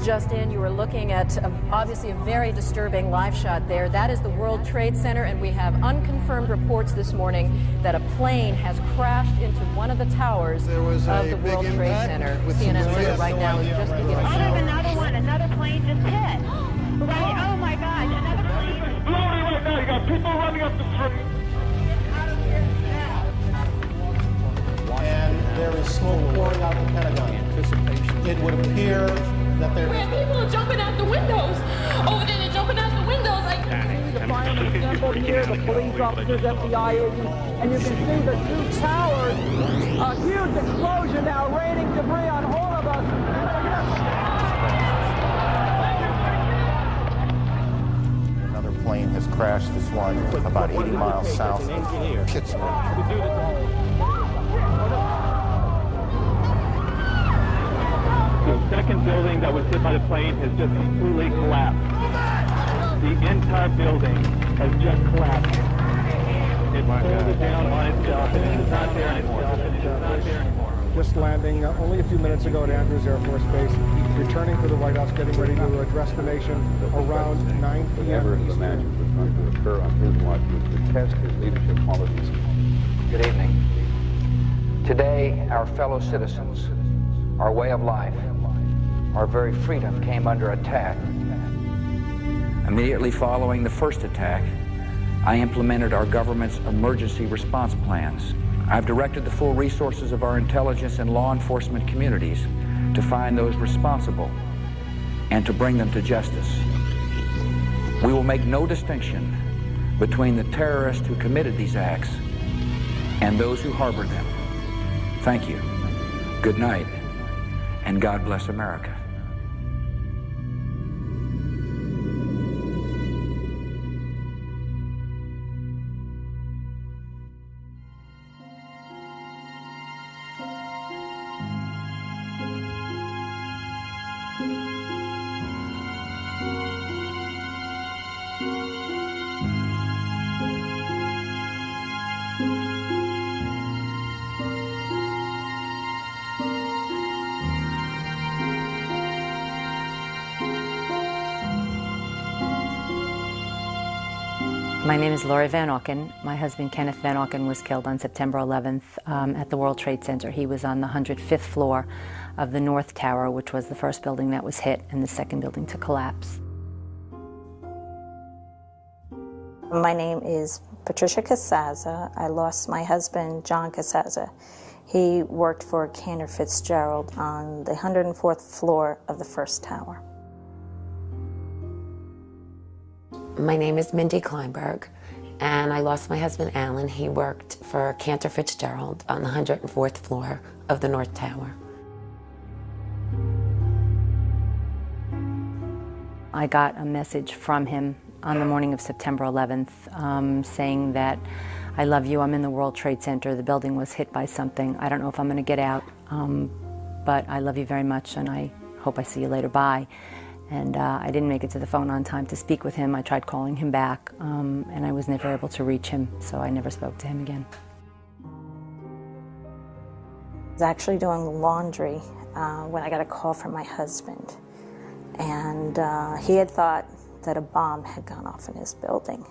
just in, you are looking at obviously a very disturbing live shot there. That is the World Trade Center, and we have unconfirmed reports this morning that a plane has crashed into one of the towers of the World Trade Center. CNN Center right now is just beginning. Oh, there's another one. Another plane just hit. Right? Oh my gosh, another plane. Blowing right now. You got people running up the street. And there is smoke pouring out the Pentagon. It would appear that there Man, people are jumping out the windows. Over there, they're jumping out the windows. Like, The firemen assembled here, the police officers, FBI agents, and you can see the two towers. A huge explosion now, raining debris on all of us. another plane has crashed. This one about 80 miles south of Pittsburgh. The second building that was hit by the plane has just completely collapsed. The entire building has just collapsed. It folded down on itself and it is not there anymore. Just landing only a few minutes ago at Andrews Air Force Base, returning to the White House, getting ready to address the nation around 9 p.m. Never imagined was going to occur on his watch was to test his leadership qualities. Good evening. Today, our fellow citizens, our way of life, our very freedom came under attack. Immediately following the first attack, I implemented our government's emergency response plans. I've directed the full resources of our intelligence and law enforcement communities to find those responsible and to bring them to justice. We will make no distinction between the terrorists who committed these acts and those who harbored them. Thank you. Good night, and God bless America. My name is Laurie Van Auken. My husband, Kenneth Van Auken, was killed on September 11th at the World Trade Center. He was on the 105th floor of the North Tower, which was the first building that was hit and the second building to collapse. My name is Patricia Casaza. I lost my husband, John Casaza. He worked for Cantor Fitzgerald on the 104th floor of the first tower. My name is Mindy Kleinberg, and I lost my husband, Alan. He worked for Cantor Fitzgerald on the 104th floor of the North Tower. I got a message from him on the morning of September 11th saying that, I love you, I'm in the World Trade Center, the building was hit by something, I don't know if I'm going to get out, but I love you very much and I hope I see you later, bye. And I didn't make it to the phone on time to speak with him. I tried calling him back, and I was never able to reach him, so I never spoke to him again. I was actually doing laundry when I got a call from my husband. And he had thought that a bomb had gone off in his building.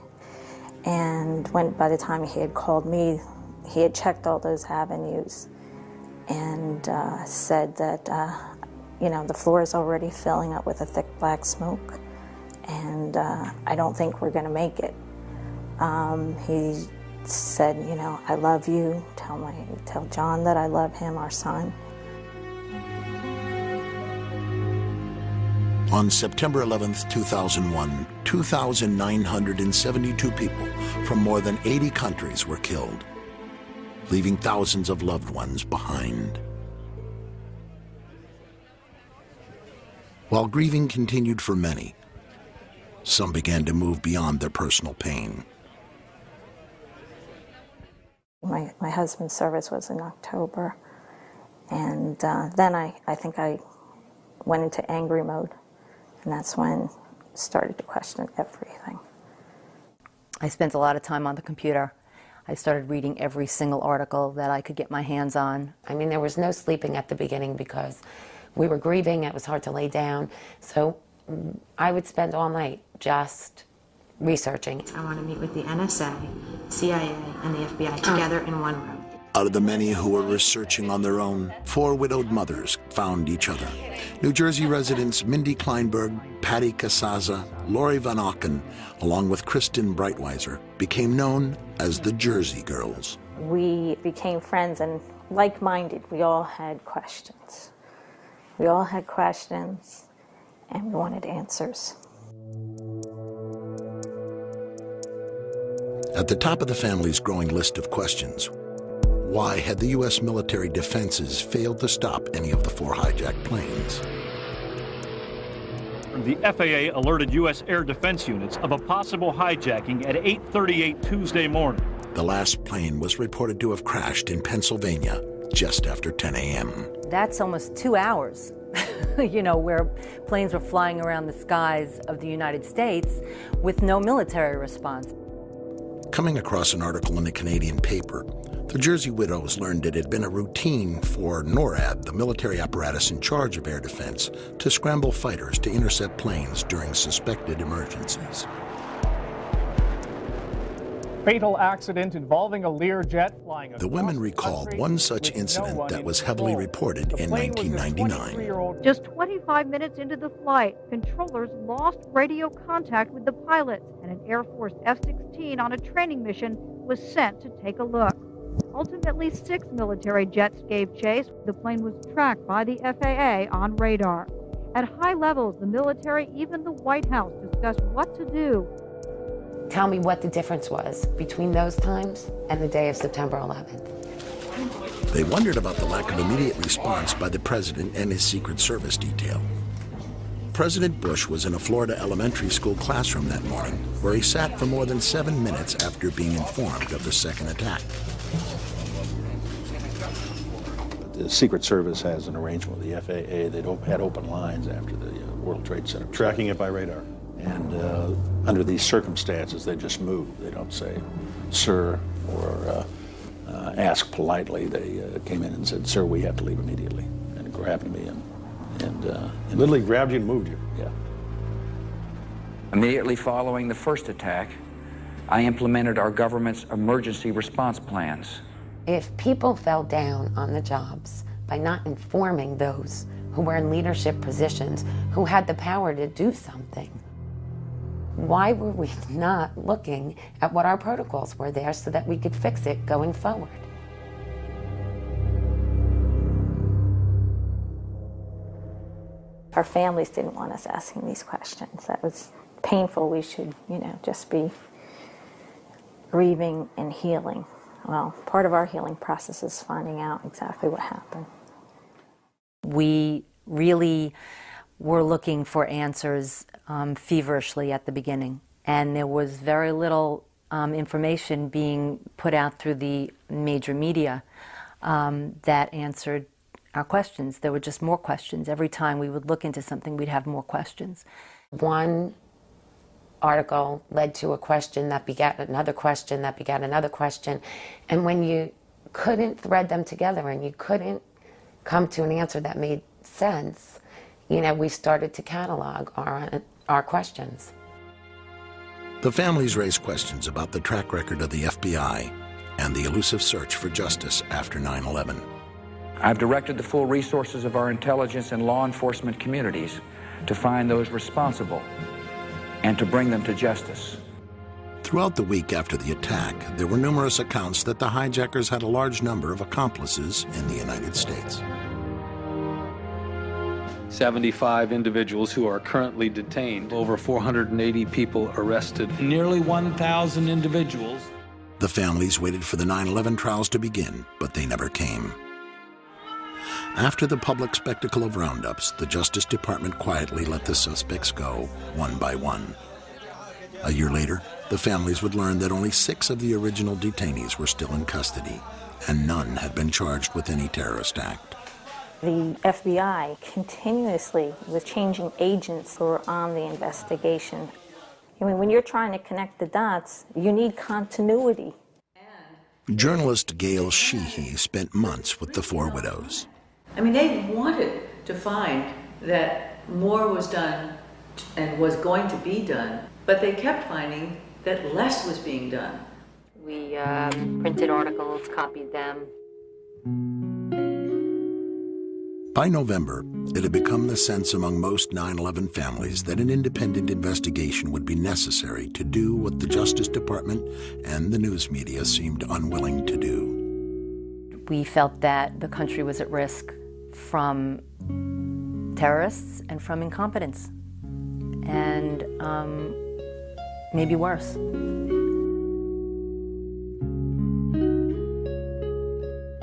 And by the time he had called me, he had checked all those avenues and said that you know, the floor is already filling up with a thick black smoke, and I don't think we're going to make it. He said, you know, I love you. Tell John that I love him, our son. On September 11th, 2001, 2,972 people from more than 80 countries were killed, leaving thousands of loved ones behind. While grieving continued for many, some began to move beyond their personal pain. My husband's service was in October, and then I think I went into angry mode, and that's when I started to question everything. I spent a lot of time on the computer. I started reading every single article that I could get my hands on. I mean, there was no sleeping at the beginning because We were grieving, it was hard to lay down, so I would spend all night just researching. I want to meet with the NSA, CIA, and the FBI together in one room. Out of the many who were researching on their own, 4 widowed mothers found each other. New Jersey residents Mindy Kleinberg, Patty Casaza, Lori Van Auken, along with Kristen Breitweiser, became known as the Jersey Girls. We became friends and like-minded. We all had questions. We all had questions, and we wanted answers. At the top of the family's growing list of questions, why had the U.S. military defenses failed to stop any of the 4 hijacked planes? The FAA alerted U.S. air defense units of a possible hijacking at 8:38 Tuesday morning. The last plane was reported to have crashed in Pennsylvania just after 10 a.m. That's almost 2 hours, you know, where planes were flying around the skies of the United States with no military response. Coming across an article in a Canadian paper, the Jersey widows learned it had been a routine for NORAD, the military apparatus in charge of air defense, to scramble fighters to intercept planes during suspected emergencies. Fatal accident involving a Learjet flying. The women recalled one such incident that was heavily reported in 1999. Just 25 minutes into the flight, controllers lost radio contact with the pilots, and an Air Force F-16 on a training mission was sent to take a look. Ultimately, 6 military jets gave chase. The plane was tracked by the FAA on radar. At high levels, the military, even the White House, discussed what to do. Tell me what the difference was between those times and the day of September 11th. They wondered about the lack of immediate response by the president and his Secret Service detail. President Bush was in a Florida elementary school classroom that morning, where he sat for more than 7 minutes after being informed of the second attack. The Secret Service has an arrangement with the FAA. They had open lines after the World Trade Center. Tracking it by radar. And under these circumstances, they just move. They don't say, sir, or ask politely. They came in and said, sir, we have to leave immediately. And it grabbed me and literally grabbed you and moved you. Yeah. Immediately following the first attack, I implemented our government's emergency response plans. If people fell down on the jobs by not informing those who were in leadership positions, who had the power to do something, why were we not looking at what our protocols were there so that we could fix it going forward? Our families didn't want us asking these questions. That was painful. We should, you know, just be grieving and healing. Well, part of our healing process is finding out exactly what happened. We really were looking for answers feverishly at the beginning, and there was very little information being put out through the major media that answered our questions. There were just more questions. Every time we would look into something, we'd have more questions. One article led to a question that begat another question that begat another question, and when you couldn't thread them together and you couldn't come to an answer that made sense, you know, we started to catalog our questions. The families raised questions about the track record of the FBI and the elusive search for justice after 9/11. I've directed the full resources of our intelligence and law enforcement communities to find those responsible and to bring them to justice. Throughout the week after the attack, there were numerous accounts that the hijackers had a large number of accomplices in the United States. 75 individuals who are currently detained, over 480 people arrested, nearly 1,000 individuals. The families waited for the 9/11 trials to begin, but they never came. After the public spectacle of roundups, the Justice Department quietly let the suspects go, one by one. A year later, the families would learn that only 6 of the original detainees were still in custody, and none had been charged with any terrorist act. The FBI continuously was changing agents who were on the investigation. I mean, when you're trying to connect the dots, you need continuity. Journalist Gail Sheehy spent months with the 4 widows. I mean, they wanted to find that more was done and was going to be done, but they kept finding that less was being done. We printed articles, copied them. By November, it had become the sense among most 9/11 families that an independent investigation would be necessary to do what the Justice Department and the news media seemed unwilling to do. We felt that the country was at risk from terrorists and from incompetence, and maybe worse.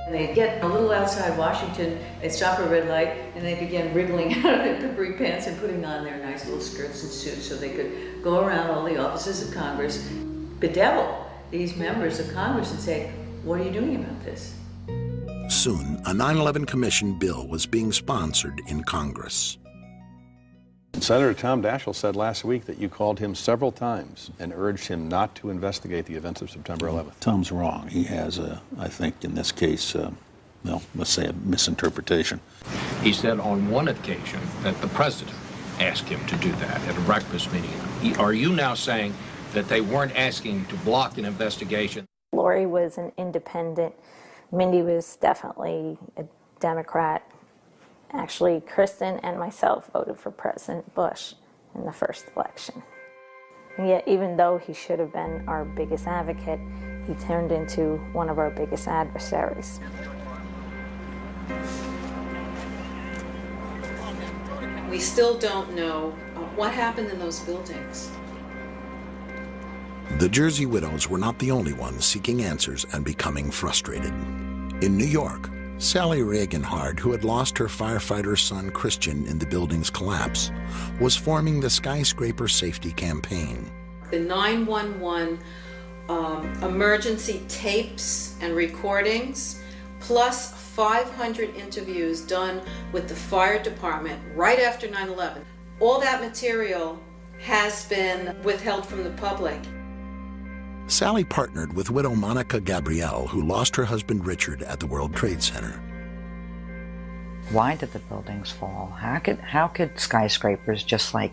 They'd get a little outside Washington, they'd stop at a red light, and they began wriggling out of their capri pants and putting on their nice little skirts and suits so they could go around all the offices of Congress, bedevil these members of Congress and say, what are you doing about this? Soon, a 9/11 Commission bill was being sponsored in Congress. Senator Tom Daschle said last week that you called him several times and urged him not to investigate the events of September 11th. Tom's wrong. He has, I think, in this case, well, let's say a misinterpretation. He said on one occasion that the president asked him to do that at a breakfast meeting. Are you now saying that they weren't asking to block an investigation? Lori was an independent. Mindy was definitely a Democrat. Actually, Kristen and myself voted for President Bush in the first election. And yet, even though he should have been our biggest advocate, he turned into one of our biggest adversaries. We still don't know what happened in those buildings. The Jersey widows were not the only ones seeking answers and becoming frustrated. In New York, Sally Reaganhard, who had lost her firefighter son Christian in the building's collapse, was forming the Skyscraper Safety Campaign. The 911 emergency tapes and recordings, plus 500 interviews done with the fire department right after 9/11. All that material has been withheld from the public. Sally partnered with widow Monica Gabrielle, who lost her husband Richard at the World Trade Center. Why did the buildings fall? How could skyscrapers just like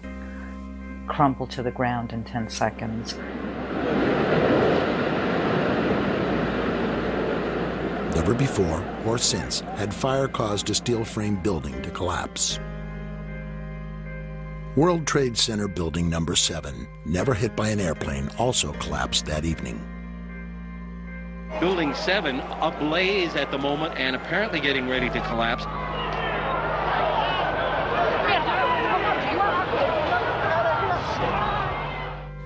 crumble to the ground in 10 seconds? Never before or since had fire caused a steel frame building to collapse. World Trade Center Building Number 7, never hit by an airplane, also collapsed that evening. Building 7 ablaze at the moment and apparently getting ready to collapse.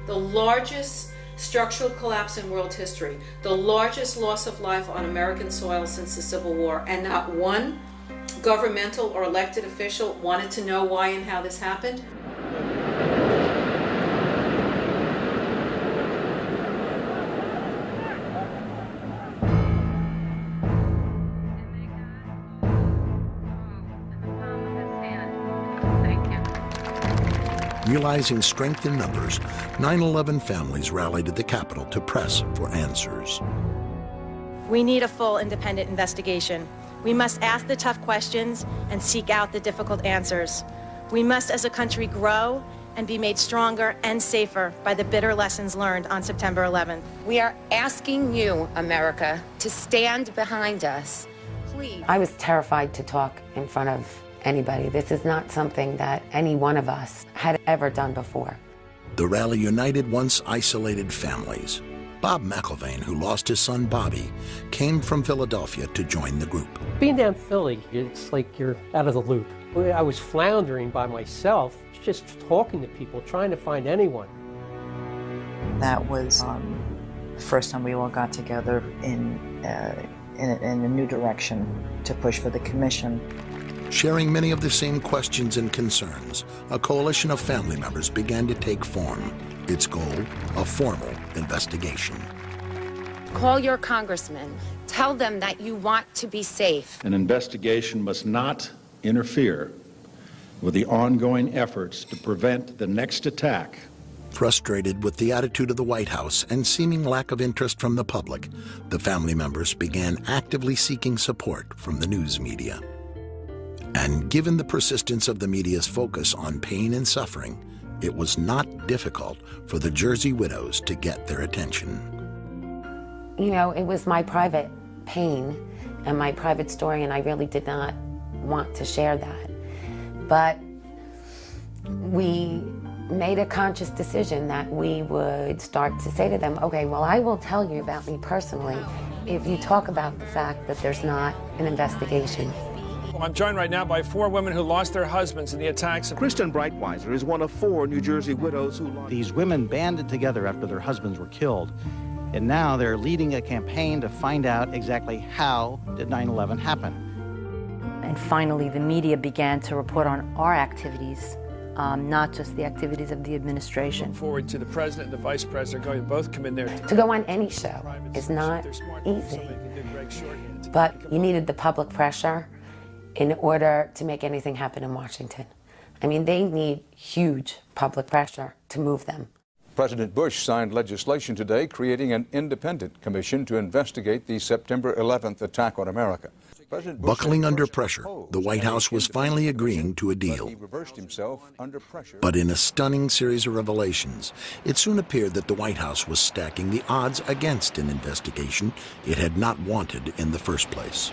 The largest structural collapse in world history, the largest loss of life on American soil since the Civil War, and not one governmental or elected official wanted to know why and how this happened. Realizing strength in numbers, 9/11 families rallied at the Capitol to press for answers. We need a full independent investigation. We must ask the tough questions and seek out the difficult answers. We must, as a country, grow and be made stronger and safer by the bitter lessons learned on September 11th. We are asking you, America, to stand behind us. Please. I was terrified to talk in front of anybody. This is not something that any one of us had ever done before. The rally united once isolated families. Bob McIlvain, who lost his son Bobby, came from Philadelphia to join the group. Being down Philly, it's like you're out of the loop. I was floundering by myself, just talking to people, trying to find anyone. That was the first time we all got together in a new direction to push for the commission. Sharing many of the same questions and concerns, a coalition of family members began to take form. Its goal, a formal investigation. Call your congressman. Tell them that you want to be safe. An investigation must not interfere with the ongoing efforts to prevent the next attack. Frustrated with the attitude of the White House and seeming lack of interest from the public, the family members began actively seeking support from the news media. And given the persistence of the media's focus on pain and suffering, it was not difficult for the Jersey widows to get their attention. You know, it was my private pain and my private story, and I really did not want to share that. But we made a conscious decision that we would start to say to them, okay, well, I will tell you about me personally if you talk about the fact that there's not an investigation. I'm joined right now by 4 women who lost their husbands in the attacks. Kristen Breitweiser is one of 4 New Jersey widows who lost. These women banded together after their husbands were killed, and now they're leading a campaign to find out exactly how did 9/11 happen. And finally, the media began to report on our activities, not just the activities of the administration. Look forward to the president and the vice president going to both come in there. To go on any show is not easy, but you needed the public pressure in order to make anything happen in Washington. I mean, they need huge public pressure to move them. President Bush signed legislation today creating an independent commission to investigate the September 11th attack on America. Buckling under pressure, the White House was finally agreeing to a deal. But in a stunning series of revelations, it soon appeared that the White House was stacking the odds against an investigation it had not wanted in the first place.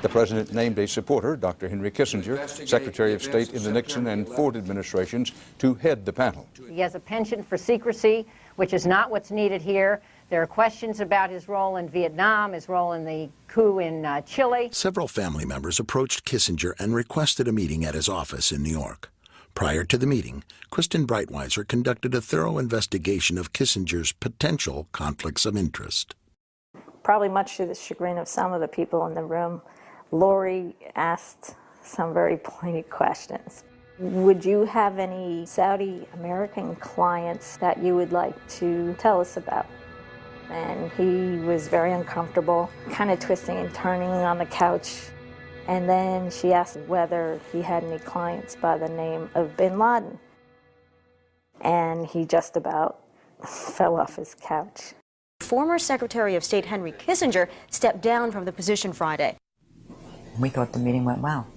The president named a supporter, Dr. Henry Kissinger, Secretary of State in the Nixon and Ford administrations, to head the panel. He has a penchant for secrecy, which is not what's needed here. There are questions about his role in Vietnam, his role in the coup in Chile. Several family members approached Kissinger and requested a meeting at his office in New York. Prior to the meeting, Kristen Breitweiser conducted a thorough investigation of Kissinger's potential conflicts of interest. Probably much to the chagrin of some of the people in the room, Lori asked some very pointed questions. Would you have any Saudi American clients that you would like to tell us about? And he was very uncomfortable, kind of twisting and turning on the couch. And then she asked whether he had any clients by the name of Bin Laden. And he just about fell off his couch. Former Secretary of State Henry Kissinger stepped down from the position Friday. We thought the meeting went well.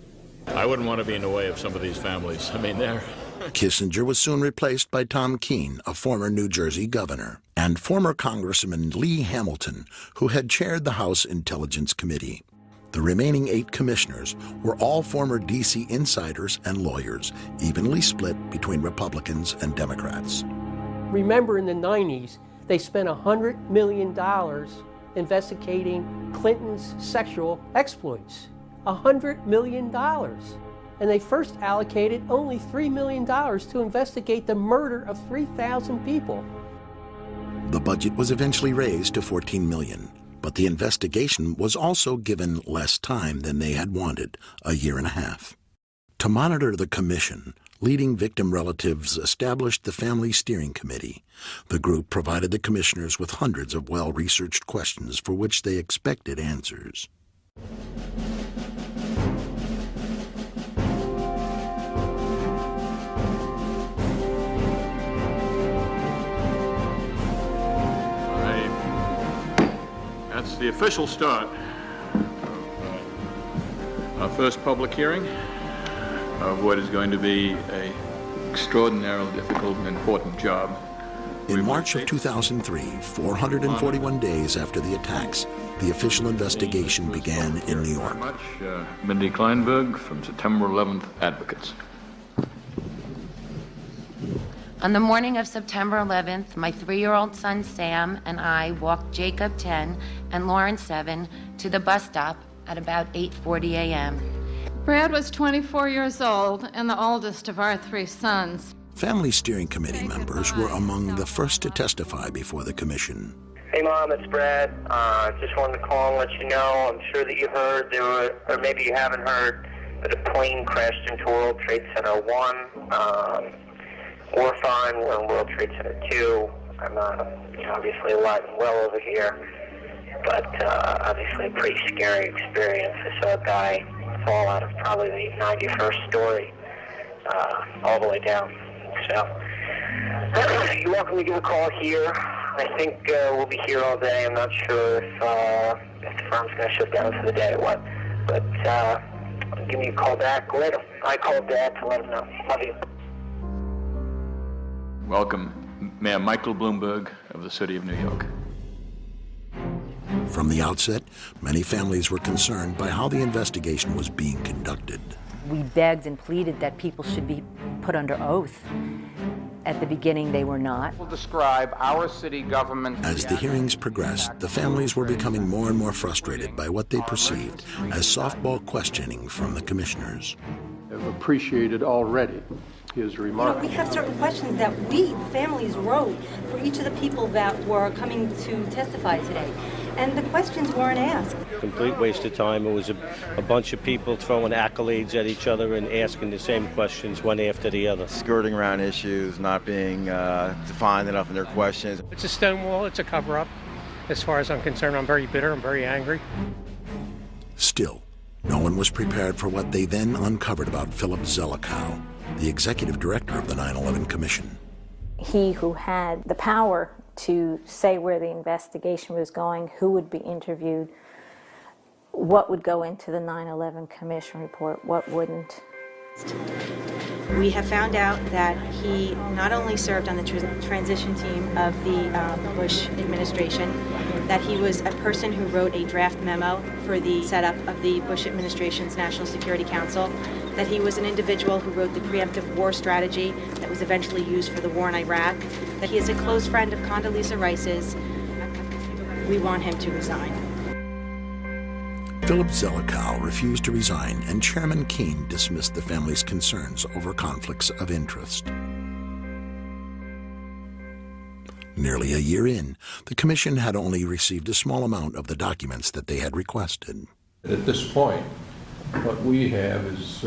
I wouldn't want to be in the way of some of these families. I mean, they're... Kissinger was soon replaced by Tom Keene, a former New Jersey governor, and former Congressman Lee Hamilton, who had chaired the House Intelligence Committee. The remaining 8 commissioners were all former D.C. insiders and lawyers, evenly split between Republicans and Democrats. Remember, in the 90s, they spent $100 million investigating Clinton's sexual exploits. $100 million. And they first allocated only $3 million to investigate the murder of 3,000 people. The budget was eventually raised to $14 million, but the investigation was also given less time than they had wanted, a year and a half. To monitor the commission, leading victim relatives established the Family Steering Committee. The group provided the commissioners with hundreds of well-researched questions for which they expected answers. That's the official start of our first public hearing of what is going to be an extraordinarily difficult and important job. In March of 2003, 441 days after the attacks, the official investigation began in New York. Mindy Kleinberg from September 11th Advocates. On the morning of September 11th, my 3-year-old son Sam and I walked Jacob 10 and Lauren 7 to the bus stop at about 8:40 a.m. Brad was 24 years old and the oldest of our 3 sons. Family Steering Committee members were among the first to testify before the commission. Hey Mom, it's Brad. Just wanted to call and let you know, I'm sure that you heard, or maybe you haven't heard, that a plane crashed into World Trade Center 1. We're fine, we're in World Trade Center 2. I'm obviously alive and well over here, but obviously a pretty scary experience. I saw a guy fall out of probably the 91st story all the way down. So you're welcome to give a call here. I think we'll be here all day. I'm not sure if the firm's going to shut down for the day or what, but give me a call back. I called Dad to let him know. Love you. Welcome, Mayor Michael Bloomberg of the City of New York. From the outset, many families were concerned by how the investigation was being conducted. We begged and pleaded that people should be put under oath. At the beginning, they were not. Will describe our city government. As the hearings progressed, the families were becoming more and more frustrated by what they perceived as softball questioning from the commissioners. I've appreciated already his remarks. We have certain questions that we, the families, wrote for each of the people that were coming to testify today. And the questions weren't asked. Complete waste of time. It was a bunch of people throwing accolades at each other and asking the same questions one after the other. Skirting around issues, not being defined enough in their questions. It's a stonewall. It's a cover-up. As far as I'm concerned, I'm very bitter. I'm very angry. Still, no one was prepared for what they then uncovered about Philip Zelikow, the executive director of the 9/11 Commission. He who had the power to say where the investigation was going, who would be interviewed, what would go into the 9/11 Commission report, what wouldn't. We have found out that he not only served on the transition team of the Bush administration, that he was a person who wrote a draft memo for the setup of the Bush administration's National Security Council, that he was an individual who wrote the preemptive war strategy that was eventually used for the war in Iraq, that he is a close friend of Condoleezza Rice's. We want him to resign. Philip Zelikow refused to resign, and Chairman Keene dismissed the family's concerns over conflicts of interest. Nearly a year in, the commission had only received a small amount of the documents that they had requested. At this point, what we have is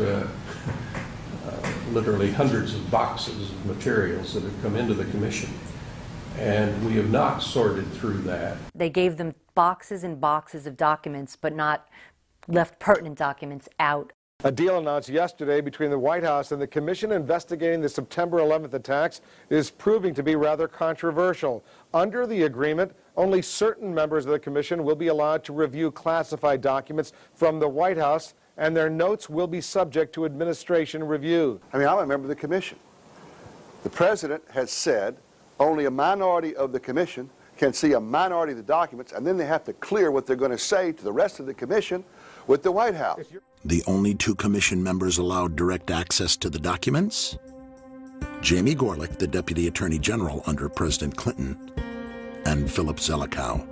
literally hundreds of boxes of materials that have come into the commission, and we have not sorted through that. They gave them boxes and boxes of documents, but not left pertinent documents out. A deal announced yesterday between the White House and the commission investigating the September 11th attacks is proving to be rather controversial. Under the agreement, only certain members of the commission will be allowed to review classified documents from the White House, and their notes will be subject to administration review. I mean, I'm a member of the commission. The president has said only a minority of the commission can see a minority of the documents, and then they have to clear what they're going to say to the rest of the commission with the White House. The only two commission members allowed direct access to the documents? Jamie Gorelick, the Deputy Attorney General under President Clinton, and Philip Zelikow.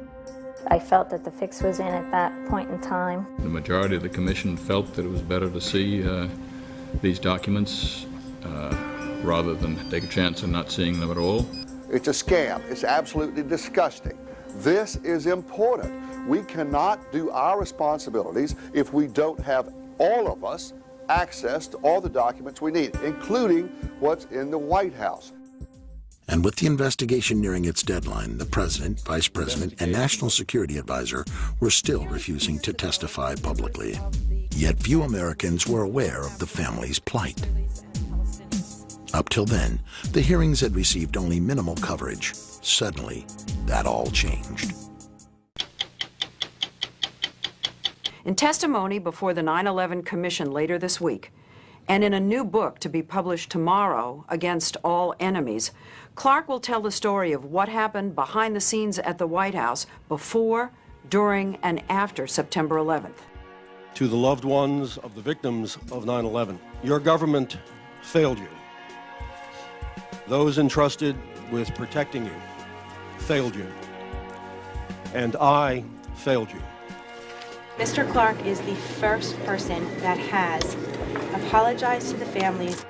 I felt that the fix was in at that point in time. The majority of the commission felt that it was better to see these documents rather than take a chance of not seeing them at all. It's a scam. It's absolutely disgusting. This is important. We cannot do our responsibilities if we don't have all of us access to all the documents we need, including what's in the White House. And with the investigation nearing its deadline, the President, Vice President, and National Security Advisor were still refusing to testify publicly. Yet few Americans were aware of the family's plight. Up till then, the hearings had received only minimal coverage. Suddenly, that all changed. In testimony before the 9/11 Commission later this week, and in a new book to be published tomorrow, Against All Enemies, Clark will tell the story of what happened behind the scenes at the White House before, during, and after September 11th. To the loved ones of the victims of 9/11, your government failed you. Those entrusted with protecting you failed you. And I failed you. Mr. Clark is the first person that has apologized to the families.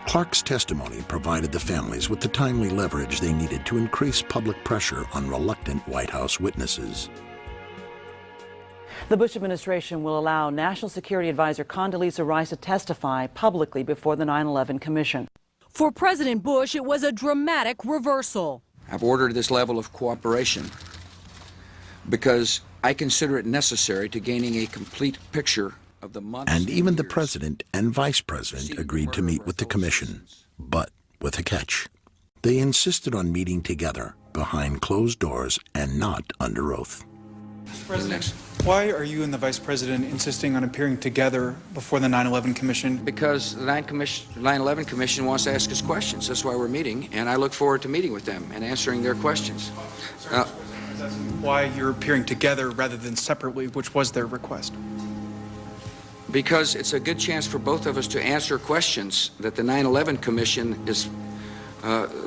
Clark's testimony provided the families with the timely leverage they needed to increase public pressure on reluctant White House witnesses. The Bush administration will allow National Security Advisor Condoleezza Rice to testify publicly before the 9/11 Commission. For President Bush, it was a dramatic reversal. I've ordered this level of cooperation because I consider it necessary to gaining a complete picture of the months. And even the President and Vice President agreed to meet with the Commission, but with a catch. They insisted on meeting together behind closed doors and not under oath. Mr. President, Why are you and the Vice President insisting on appearing together before the 9/11 Commission? Because the 9/11 Commission wants to ask us questions. That's why we're meeting, and I look forward to meeting with them and answering their questions. Why you're appearing together rather than separately, which was their request? Because it's a good chance for both of us to answer questions that the 9/11 Commission is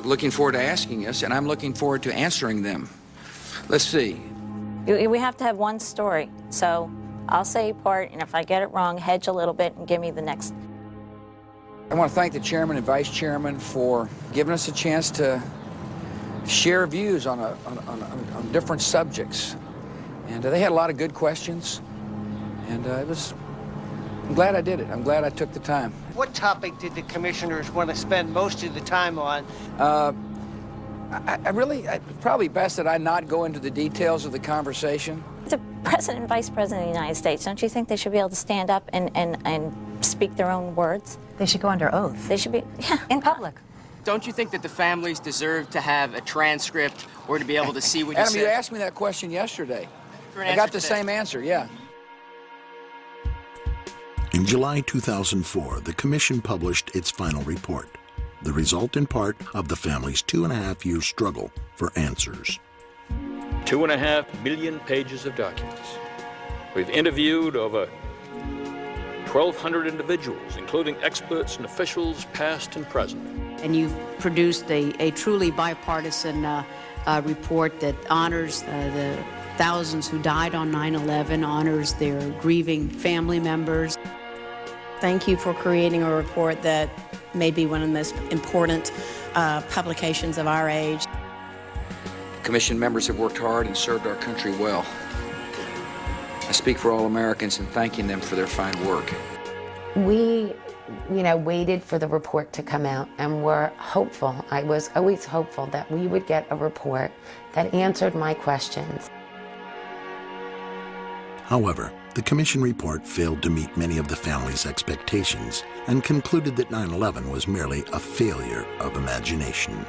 looking forward to asking us, and I'm looking forward to answering them. Let's see. We have to have one story, so I'll say part, and if I get it wrong, hedge a little bit and give me the next. I want to thank the chairman and vice chairman for giving us a chance to share views on on different subjects. And they had a lot of good questions, and I'm glad I did it. I'm glad I took the time. What topic did the commissioners want to spend most of the time on? It's probably best that I not go into the details of the conversation. The President and Vice President of the United States, don't you think they should be able to stand up and speak their own words? They should go under oath. They should be, yeah. In public. Don't you think that the families deserve to have a transcript or to be able to see what you said? Adam, you asked me that question yesterday. I got the same answer, yeah. In July 2004, the Commission published its final report, the result in part of the family's 2.5-year struggle for answers. 2.5 million pages of documents. We've interviewed over 1,200 individuals, including experts and officials past and present. And you've produced a truly bipartisan report that honors the thousands who died on 9/11, honors their grieving family members. Thank you for creating a report that may be one of the most important publications of our age. Commission members have worked hard and served our country well. I speak for all Americans in thanking them for their fine work. We, waited for the report to come out and were hopeful. I was always hopeful that we would get a report that answered my questions. However, the Commission report failed to meet many of the family's expectations and concluded that 9/11 was merely a failure of imagination.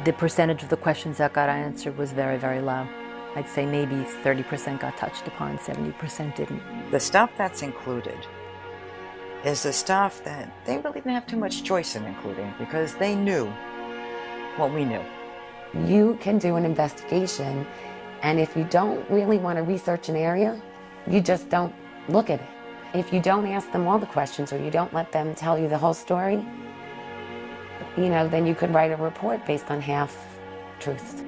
The percentage of the questions that got answered was very, very low. I'd say maybe 30% got touched upon, 70% didn't. The stuff that's included is the stuff that they really didn't have too much choice in including because they knew what we knew. You can do an investigation, and if you don't really want to research an area, you just don't look at it. If you don't ask them all the questions or you don't let them tell you the whole story, then you could write a report based on half-truths.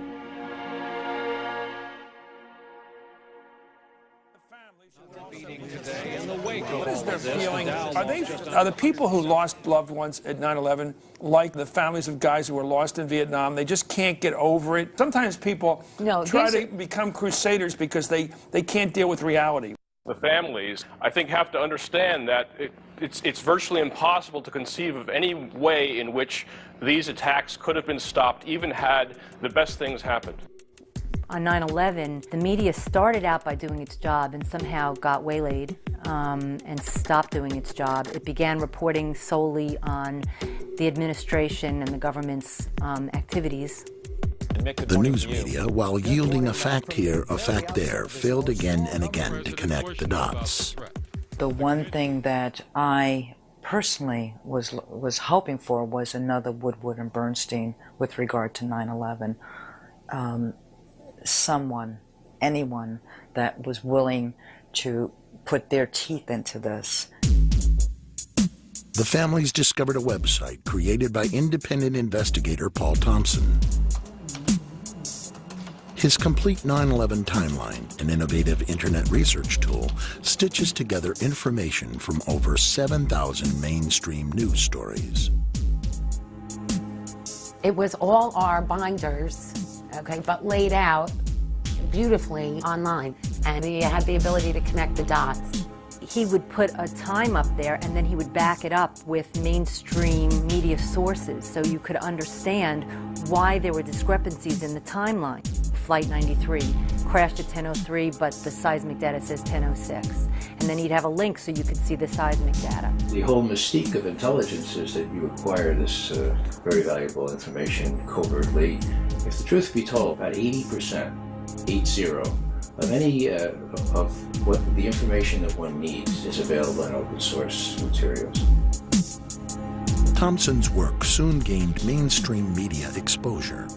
What is their feeling? Are the people who lost loved ones at 9/11 like the families of guys who were lost in Vietnam? They just can't get over it. Sometimes people try to become crusaders because they can't deal with reality. The families, I think, have to understand that it's virtually impossible to conceive of any way in which these attacks could have been stopped, even had the best things happened. On 9/11, the media started out by doing its job and somehow got waylaid and stopped doing its job. It began reporting solely on the administration and the government's activities. The news media, while yielding a fact here, a fact there, failed again and again to connect the dots. The one thing that I personally was hoping for was another Woodward and Bernstein with regard to 9/11. Someone, anyone that was willing to put their teeth into this. The families discovered a website created by independent investigator Paul Thompson. His complete 9/11 timeline, an innovative internet research tool, stitches together information from over 7,000 mainstream news stories. It was all our binders, but laid out beautifully online, and he had the ability to connect the dots. He would put a time up there, and then he would back it up with mainstream media sources so you could understand why there were discrepancies in the timeline. Flight 93 crashed at 10:03, but the seismic data says 10:06. And then he'd have a link so you could see the seismic data. The whole mystique of intelligence is that you acquire this very valuable information covertly. If the truth be told, about 80% Any of what the information that one needs is available in open source materials. Thompson's work soon gained mainstream media exposure.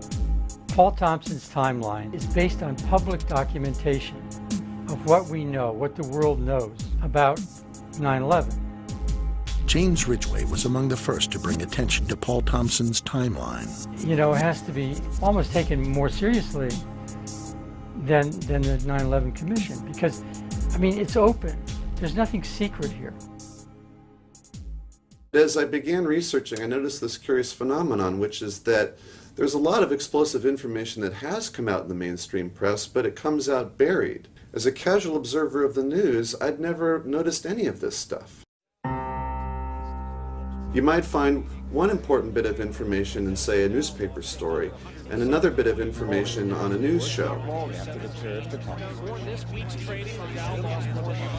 Paul Thompson's timeline is based on public documentation of what we know, what the world knows about 9/11. James Ridgway was among the first to bring attention to Paul Thompson's timeline. You know, it has to be almost taken more seriously than the 9/11 Commission, because, I mean, it's open. There's nothing secret here. As I began researching, I noticed this curious phenomenon, which is that there's a lot of explosive information that has come out in the mainstream press, but it comes out buried. As a casual observer of the news, I'd never noticed any of this stuff. You might find one important bit of information in, say, a newspaper story, and another bit of information on a news show.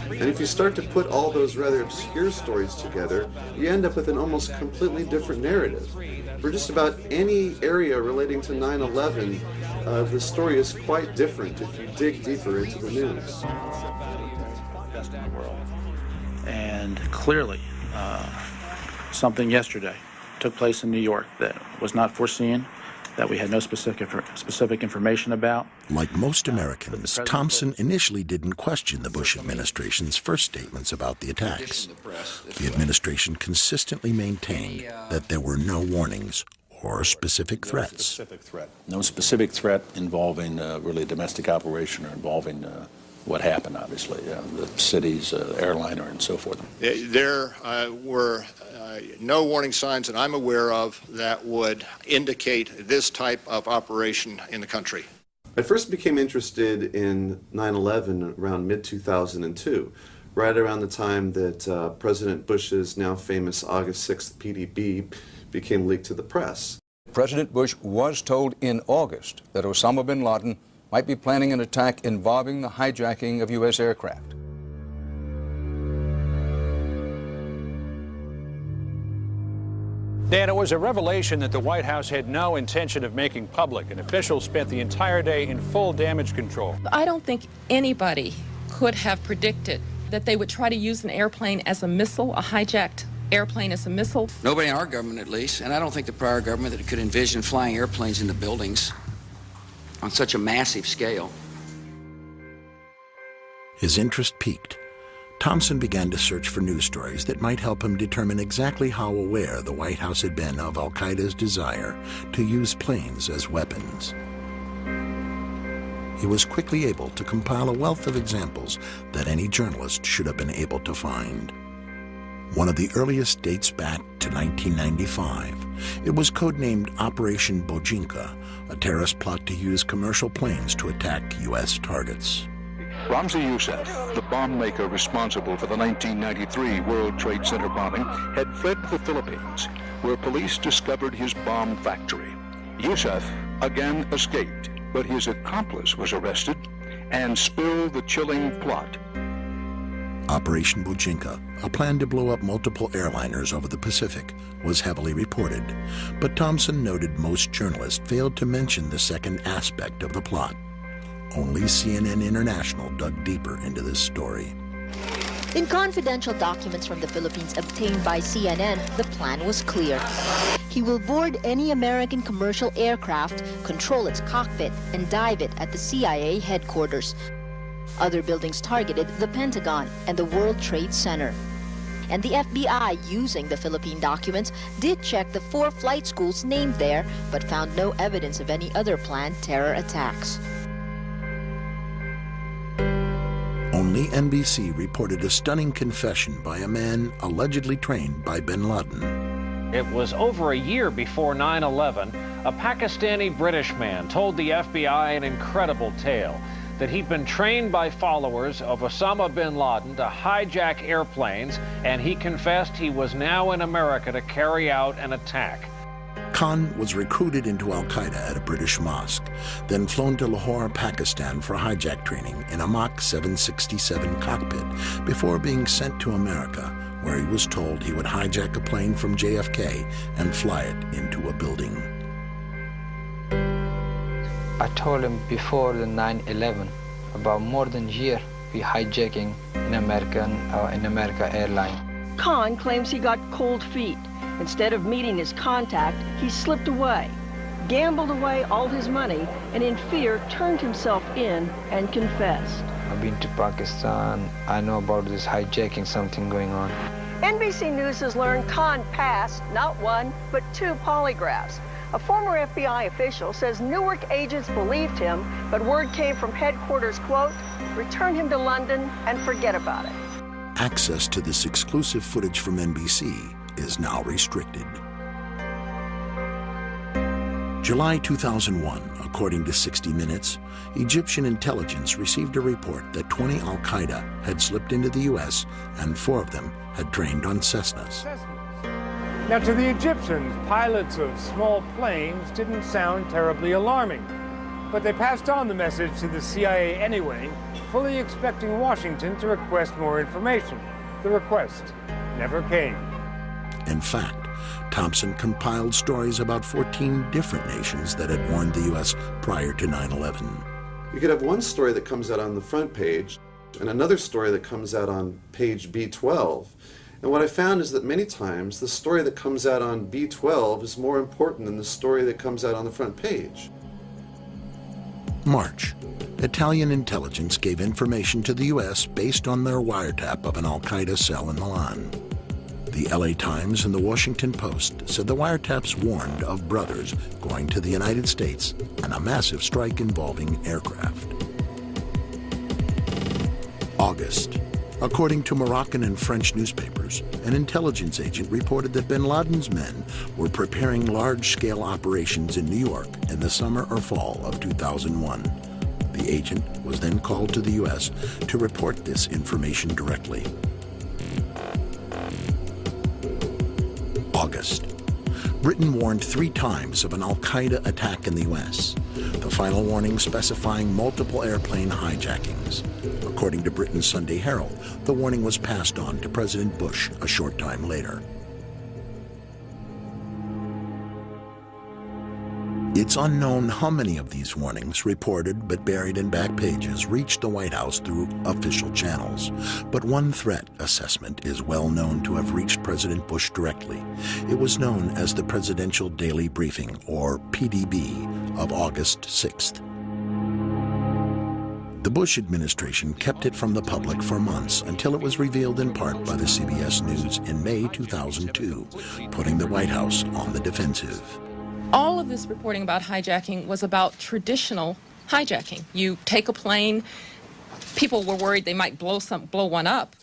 And if you start to put all those rather obscure stories together, you end up with an almost completely different narrative. For just about any area relating to 9/11, the story is quite different if you dig deeper into the news. And clearly, something yesterday took place in New York that was not foreseen, that we had no specific information about. Like most Americans, Thompson initially didn't question the Bush administration's first statements about the attacks. The administration consistently maintained that there were no warnings or specific threats. No specific threat involving really a domestic operation or involving what happened, obviously, the city's airliner and so forth. There were no warning signs that I'm aware of that would indicate this type of operation in the country. I first became interested in 9/11 around mid-2002, right around the time that President Bush's now famous August 6th PDB became leaked to the press. President Bush was told in August that Osama bin Laden might be planning an attack involving the hijacking of U.S. aircraft. Dan, it was a revelation that the White House had no intention of making public, and officials spent the entire day in full damage control. I don't think anybody could have predicted that they would try to use an airplane as a missile, a hijacked airplane as a missile. Nobody in our government, at least, and I don't think the prior government that could envision flying airplanes into buildings on such a massive scale. His interest peaked. Thompson began to search for news stories that might help him determine exactly how aware the White House had been of al-Qaeda's desire to use planes as weapons. He was quickly able to compile a wealth of examples that any journalist should have been able to find. One of the earliest dates back to 1995. It was codenamed Operation Bojinka, a terrorist plot to use commercial planes to attack U.S. targets. Ramzi Youssef, the bomb maker responsible for the 1993 World Trade Center bombing, had fled to the Philippines, where police discovered his bomb factory. Youssef again escaped, but his accomplice was arrested and spilled the chilling plot. Operation Bojinka, a plan to blow up multiple airliners over the Pacific, was heavily reported, but Thompson noted most journalists failed to mention the second aspect of the plot. Only CNN International dug deeper into this story. In confidential documents from the Philippines obtained by CNN, the plan was clear. He will board any American commercial aircraft, control its cockpit, and dive it at the CIA headquarters. Other buildings targeted the Pentagon and the World Trade Center. And the FBI, using the Philippine documents, did check the 4 flight schools named there, but found no evidence of any other planned terror attacks. Only NBC reported a stunning confession by a man allegedly trained by bin Laden. It was over a year before 9/11, a Pakistani-British man told the FBI an incredible tale, that he'd been trained by followers of Osama bin Laden to hijack airplanes, and he confessed he was now in America to carry out an attack. Khan was recruited into al-Qaeda at a British mosque, then flown to Lahore, Pakistan for hijack training in a Mach 767 cockpit before being sent to America, where he was told he would hijack a plane from JFK and fly it into a building. I told him before the 9/11 about more than a year we hijacking in America airline. Khan claims he got cold feet. Instead of meeting his contact, he slipped away, gambled away all his money, and in fear turned himself in and confessed. I've been to Pakistan. I know about this hijacking, something going on. NBC News has learned Khan passed not one, but 2 polygraphs. A former FBI official says Newark agents believed him, but word came from headquarters, quote, return him to London and forget about it. Access to this exclusive footage from NBC is now restricted. July 2001, according to 60 Minutes, Egyptian intelligence received a report that 20 al-Qaeda had slipped into the U.S. and 4 of them had trained on Cessnas. Now, to the Egyptians, pilots of small planes didn't sound terribly alarming, but they passed on the message to the CIA anyway, fully expecting Washington to request more information. The request never came. In fact, Thompson compiled stories about 14 different nations that had warned the U.S. prior to 9/11. You could have one story that comes out on the front page and another story that comes out on page B12. And what I found is that many times the story that comes out on B12 is more important than the story that comes out on the front page. March. Italian intelligence gave information to the U.S. based on their wiretap of an al-Qaeda cell in Milan. The LA Times and the Washington Post said the wiretaps warned of brothers going to the United States and a massive strike involving aircraft. August. According to Moroccan and French newspapers, an intelligence agent reported that bin Laden's men were preparing large-scale operations in New York in the summer or fall of 2001. The agent was then called to the U.S. to report this information directly. August. Britain warned 3 times of an al-Qaeda attack in the U.S., the final warning specifying multiple airplane hijackings. According to Britain's Sunday Herald, the warning was passed on to President Bush a short time later. It's unknown how many of these warnings, reported but buried in back pages, reached the White House through official channels. But one threat assessment is well known to have reached President Bush directly. It was known as the Presidential Daily Briefing, or PDB, of August 6th. The Bush administration kept it from the public for months until it was revealed in part by the CBS News in May 2002, putting the White House on the defensive. All of this reporting about hijacking was about traditional hijacking. You take a plane, people were worried they might blow one up.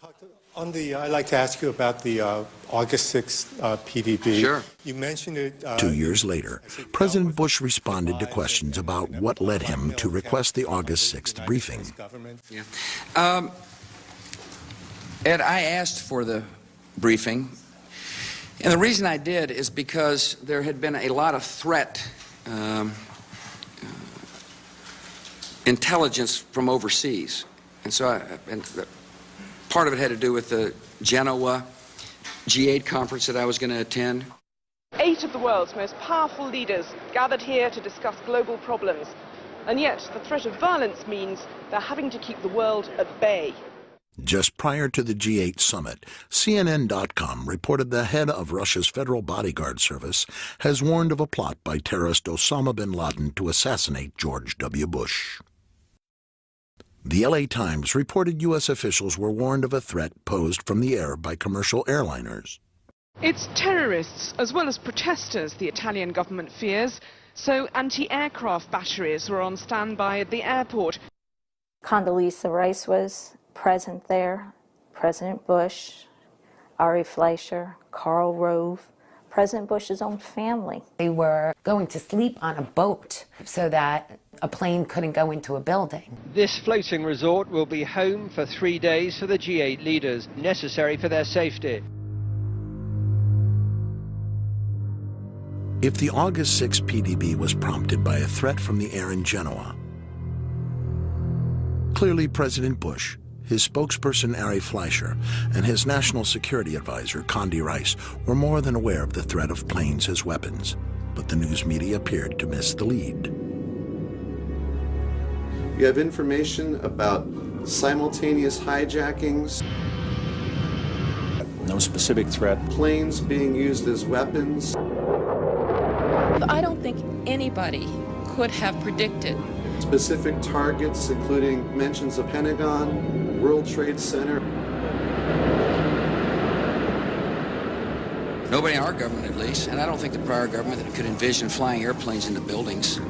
I'd like to ask you about the August 6th PDB. Sure. You mentioned it. 2 years later, President Bush responded to questions about what led him to request the August 6th briefing. Yeah. Ed, I asked for the briefing, and the reason I did is because there had been a lot of threat intelligence from overseas, and so part of it had to do with the Genoa G8 conference that I was going to attend. 8 of the world's most powerful leaders gathered here to discuss global problems, and yet the threat of violence means they're having to keep the world at bay. Just prior to the G8 summit, CNN.com reported the head of Russia's Federal Bodyguard Service has warned of a plot by terrorist Osama bin Laden to assassinate George W. Bush. The LA Times reported U.S. officials were warned of a threat posed from the air by commercial airliners. It's terrorists as well as protesters the Italian government fears, so anti-aircraft batteries were on standby at the airport. Condoleezza Rice was present there, President Bush, Ari Fleischer, Karl Rove, President Bush's own family. They were going to sleep on a boat so that a plane couldn't go into a building. This floating resort will be home for 3 days for the G8 leaders, necessary for their safety. If the August 6 PDB was prompted by a threat from the air in Genoa, clearly President Bush, his spokesperson Ari Fleischer, and his national security advisor Condi Rice were more than aware of the threat of planes as weapons, but the news media appeared to miss the lead. You have information about simultaneous hijackings, no specific threat, planes being used as weapons. I don't think anybody could have predicted Specific targets, including mentions of Pentagon, World Trade Center. Nobody in our government, at least, and I don't think the prior government that could envision flying airplanes into buildings.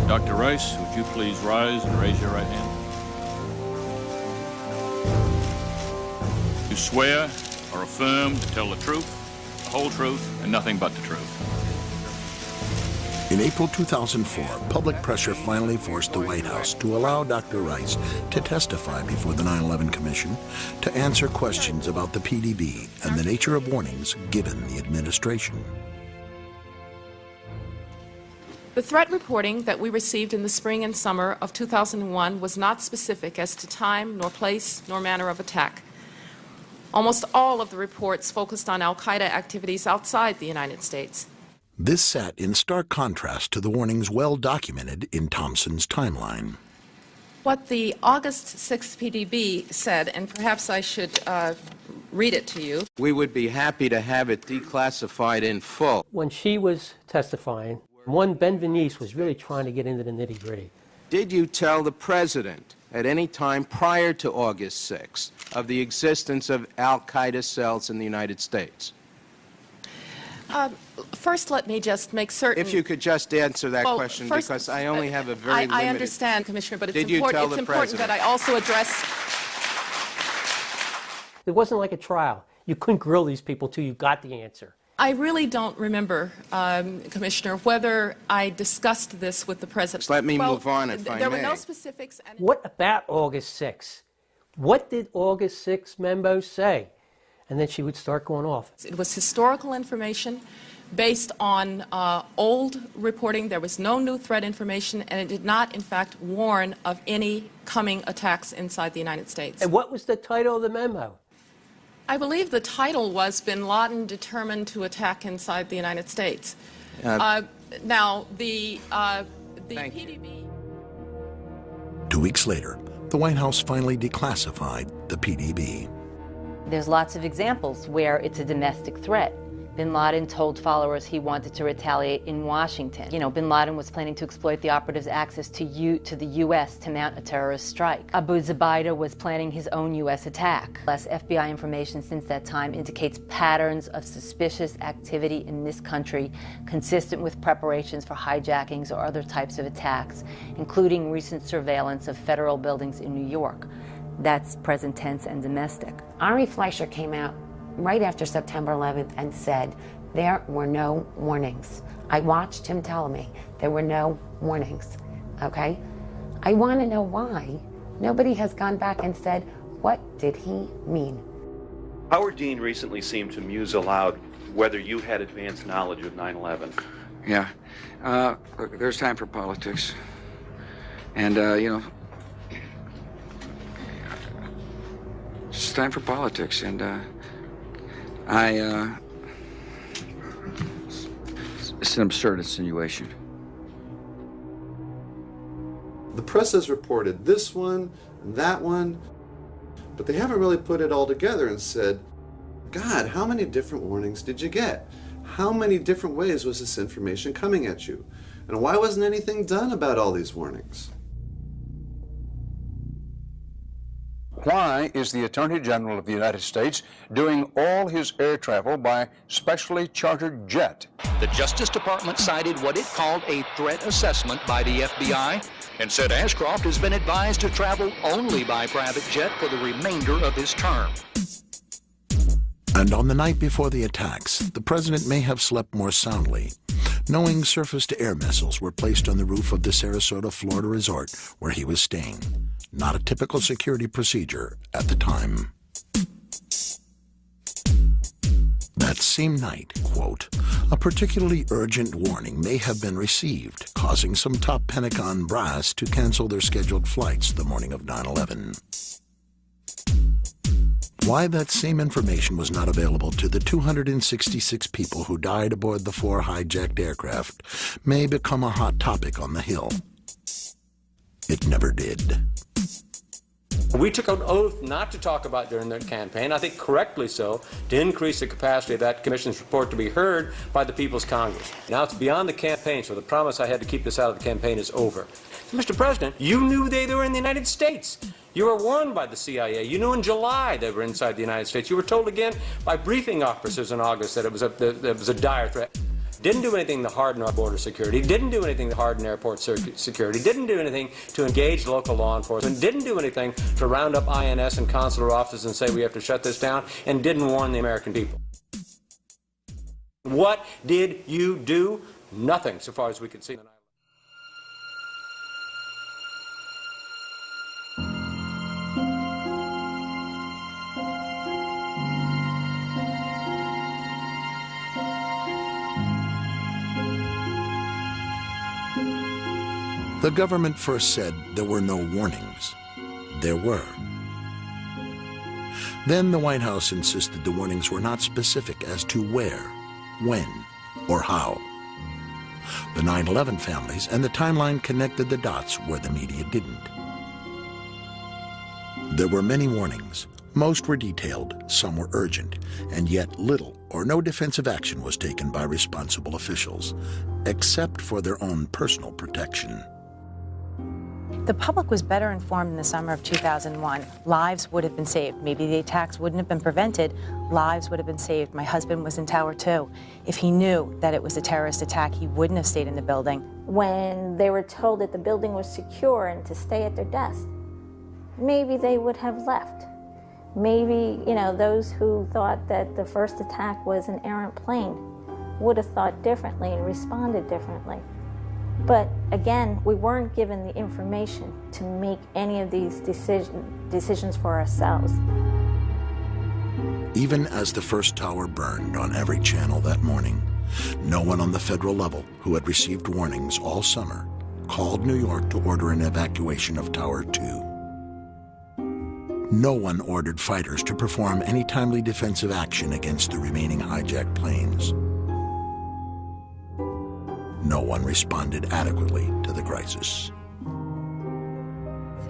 Dr. Rice, would you please rise and raise your right hand? You swear or affirm to tell the truth, the whole truth, and nothing but the truth. In April 2004, public pressure finally forced the White House to allow Dr. Rice to testify before the 9/11 Commission to answer questions about the PDB and the nature of warnings given the administration. The threat reporting that we received in the spring and summer of 2001 was not specific as to time, nor place, nor manner of attack. Almost all of the reports focused on al-Qaeda activities outside the United States. This sat in stark contrast to the warnings well documented in Thompson's timeline. What the August 6th PDB said, and perhaps I should read it to you. We would be happy to have it declassified in full. When she was testifying, one Ben Venice was really trying to get into the nitty-gritty. Did you tell the President at any time prior to August 6th of the existence of al-Qaeda cells in the United States? First, let me just make certain. If you could just answer that question, first, because I only have a very limited... I understand, Commissioner, but it's Did you tell the important that I also address... It wasn't like a trial. You couldn't grill these people till you got the answer. I really don't remember, Commissioner, whether I discussed this with the President. Just let me move on, if I may. There were no specifics. What about August 6th? What did August 6th memo say? And then she would start going off. It was historical information based on old reporting. There was no new threat information, and it did not, in fact, warn of any coming attacks inside the United States. And what was the title of the memo? I believe the title was Bin Laden Determined to Attack Inside the United States. Now, the PDB... 2 weeks later, the White House finally declassified the PDB. There's lots of examples where it's a domestic threat. Bin Laden told followers he wanted to retaliate in Washington. You know, Bin Laden was planning to exploit the operatives' access to the U.S. to mount a terrorist strike. Abu Zubaydah was planning his own U.S. attack. Less FBI information since that time indicates patterns of suspicious activity in this country consistent with preparations for hijackings or other types of attacks, including recent surveillance of federal buildings in New York. That's present tense and domestic. Ari Fleischer came out right after September 11th and said there were no warnings. I watched him tell me there were no warnings, okay? I want to know why nobody has gone back and said, what did he mean? Howard Dean recently seemed to muse aloud whether you had advanced knowledge of 9/11. Yeah. Look, there's time for politics. And, you know, it's time for politics, and it's an absurd insinuation. The press has reported this one and that one, but they haven't really put it all together and said, God, how many different warnings did you get? How many different ways was this information coming at you? And why wasn't anything done about all these warnings? Why is the Attorney General of the United States doing all his air travel by specially chartered jet? The Justice Department cited what it called a threat assessment by the FBI and said Ashcroft has been advised to travel only by private jet for the remainder of his term. And on the night before the attacks, the president may have slept more soundly, knowing surface-to-air missiles were placed on the roof of the Sarasota, Florida resort where he was staying. Not a typical security procedure at the time. That same night, quote, a particularly urgent warning may have been received, causing some top Pentagon brass to cancel their scheduled flights the morning of 9/11. Why that same information was not available to the 266 people who died aboard the 4 hijacked aircraft may become a hot topic on the Hill. It never did. We took an oath not to talk about during the campaign, I think correctly so, to increase the capacity of that commission's report to be heard by the People's Congress. Now it's beyond the campaign, so the promise I had to keep this out of the campaign is over. Mr. President, you knew they were in the United States. You were warned by the CIA. You knew in July they were inside the United States. You were told again by briefing officers in August that it was a dire threat. Didn't do anything to harden our border security, didn't do anything to harden airport security, didn't do anything to engage local law enforcement, didn't do anything to round up INS and consular offices and say we have to shut this down, and didn't warn the American people. What did you do? Nothing, so far as we could see. The government first said there were no warnings. There were. Then the White House insisted the warnings were not specific as to where, when, or how. The 9/11 families and the timeline connected the dots where the media didn't. There were many warnings. Most were detailed, some were urgent, and yet little or no defensive action was taken by responsible officials, except for their own personal protection. The public was better informed in the summer of 2001. Lives would have been saved. Maybe the attacks wouldn't have been prevented. Lives would have been saved. My husband was in Tower 2. If he knew that it was a terrorist attack, he wouldn't have stayed in the building. When they were told that the building was secure and to stay at their desk, maybe they would have left. Maybe, those who thought that the first attack was an errant plane would have thought differently and responded differently. But again, we weren't given the information to make any of these decisions for ourselves. Even as the first tower burned on every channel that morning, no one on the federal level who had received warnings all summer called New York to order an evacuation of Tower 2. No one ordered fighters to perform any timely defensive action against the remaining hijacked planes. No one responded adequately to the crisis.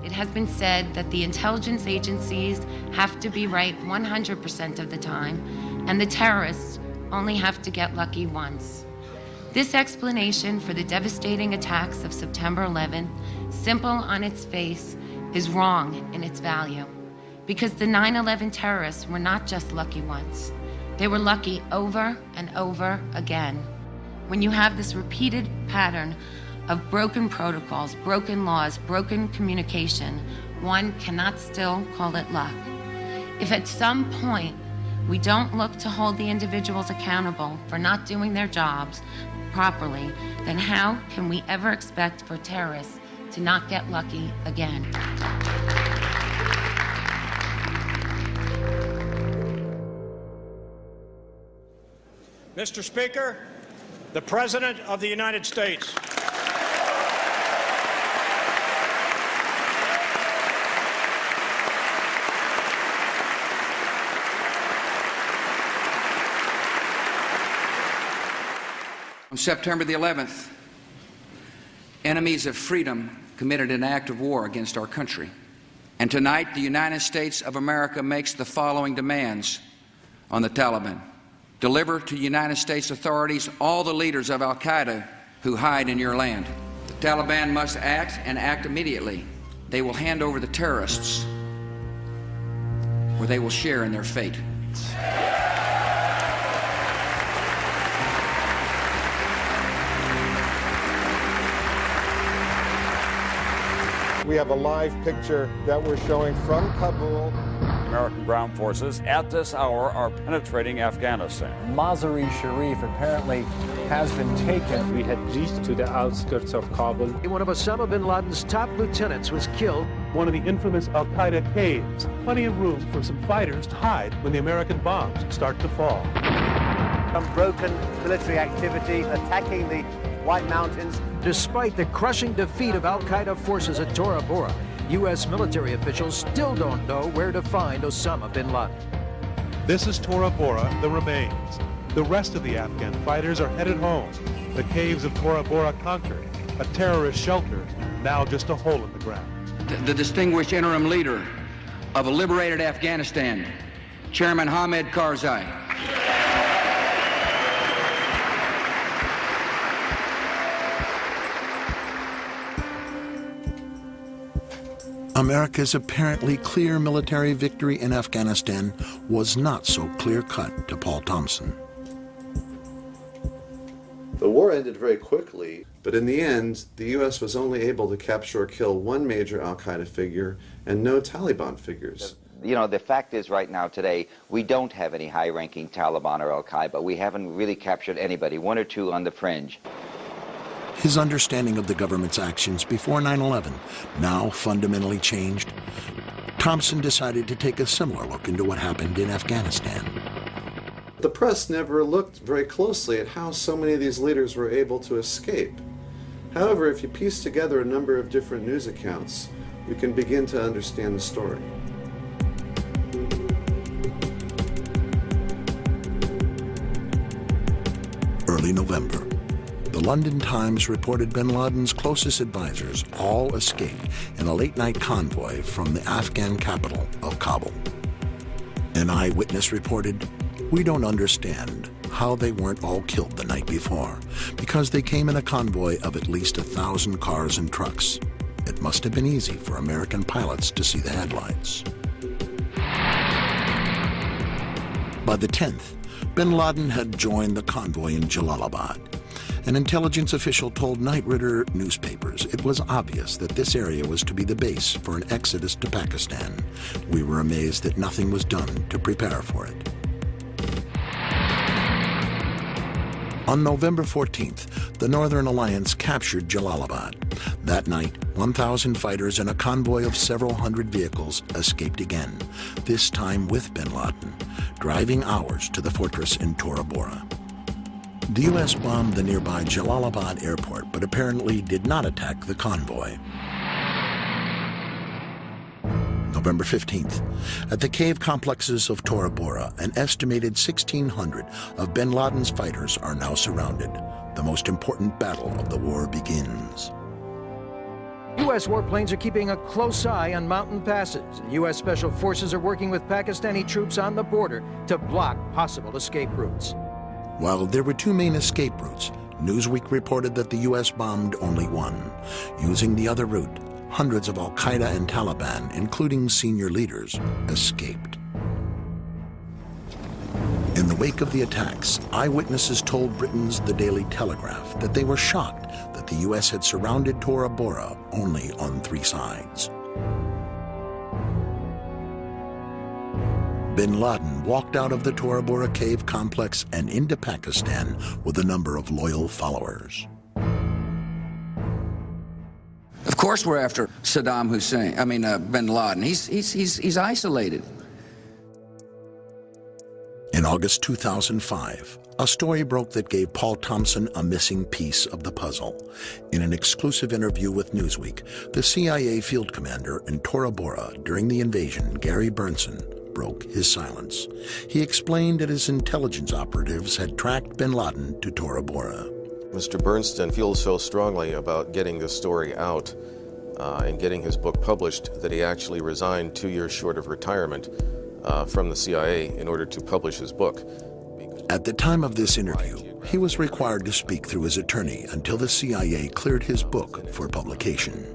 It has been said that the intelligence agencies have to be right 100% of the time, and the terrorists only have to get lucky once. This explanation for the devastating attacks of September 11th, simple on its face, is wrong in its value. Because the 9/11 terrorists were not just lucky once. They were lucky over and over again. When you have this repeated pattern of broken protocols, broken laws, broken communication, one cannot still call it luck. If at some point we don't look to hold the individuals accountable for not doing their jobs properly, then how can we ever expect for terrorists to not get lucky again? Mr. Speaker, the President of the United States. On September the 11th, enemies of freedom committed an act of war against our country. And tonight, the United States of America makes the following demands on the Taliban. Deliver to United States authorities all the leaders of al-Qaeda who hide in your land. The Taliban must act and act immediately. They will hand over the terrorists, or they will share in their fate. We have a live picture that we're showing from Kabul. American ground forces at this hour are penetrating Afghanistan. Mazar-e-Sharif apparently has been taken. We had reached to the outskirts of Kabul. One of Osama bin Laden's top lieutenants was killed. One of the infamous al-Qaeda caves. Plenty of room for some fighters to hide when the American bombs start to fall. Unbroken military activity attacking the White Mountains. Despite the crushing defeat of al-Qaeda forces at Tora Bora, U.S. military officials still don't know where to find Osama bin Laden. This is Tora Bora, the remains. The rest of the Afghan fighters are headed home. The caves of Tora Bora conquered, a terrorist shelter, now just a hole in the ground. The distinguished interim leader of a liberated Afghanistan, Chairman Hamid Karzai. America's apparently clear military victory in Afghanistan was not so clear-cut to Paul Thompson. The war ended very quickly, but in the end, the U.S. was only able to capture or kill one major al-Qaeda figure and no Taliban figures. You know, the fact is right now today, we don't have any high-ranking Taliban or al-Qaeda. We haven't really captured anybody, one or two on the fringe. His understanding of the government's actions before 9/11 now fundamentally changed. Thompson decided to take a similar look into what happened in Afghanistan. The press never looked very closely at how so many of these leaders were able to escape. However, if you piece together a number of different news accounts, we can begin to understand the story. Early November, the London Times reported bin Laden's closest advisors all escaped in a late-night convoy from the Afghan capital of Kabul. An eyewitness reported, "We don't understand how they weren't all killed the night before, because they came in a convoy of at least 1,000 cars and trucks. It must have been easy for American pilots to see the headlights." By the 10th, bin Laden had joined the convoy in Jalalabad. An intelligence official told Night Rider newspapers it was obvious that this area was to be the base for an exodus to Pakistan. We were amazed that nothing was done to prepare for it. On November 14th, the Northern Alliance captured Jalalabad. That night, 1,000 fighters and a convoy of several hundred vehicles escaped again, this time with bin Laden, driving hours to the fortress in Tora Bora. The U.S. bombed the nearby Jalalabad airport, but apparently did not attack the convoy. November 15th, at the cave complexes of Tora Bora, an estimated 1,600 of bin Laden's fighters are now surrounded. The most important battle of the war begins. U.S. warplanes are keeping a close eye on mountain passes. U.S. Special Forces are working with Pakistani troops on the border to block possible escape routes. While there were two main escape routes, Newsweek reported that the U.S. bombed only one. Using the other route, hundreds of al-Qaeda and Taliban, including senior leaders, escaped. In the wake of the attacks, eyewitnesses told Britain's The Daily Telegraph that they were shocked that the U.S. had surrounded Tora Bora only on 3 sides. Bin Laden walked out of the Tora Bora cave complex and into Pakistan with a number of loyal followers. Of course we're after Saddam Hussein, bin Laden. He's isolated. In August 2005, a story broke that gave Paul Thompson a missing piece of the puzzle. In an exclusive interview with Newsweek, the CIA field commander in Tora Bora during the invasion, Gary Burnson, broke his silence. He explained that his intelligence operatives had tracked bin Laden to Tora Bora. Mr. Bernstein feels so strongly about getting this story out and getting his book published that he actually resigned 2 years short of retirement from the CIA in order to publish his book. At the time of this interview, he was required to speak through his attorney until the CIA cleared his book for publication.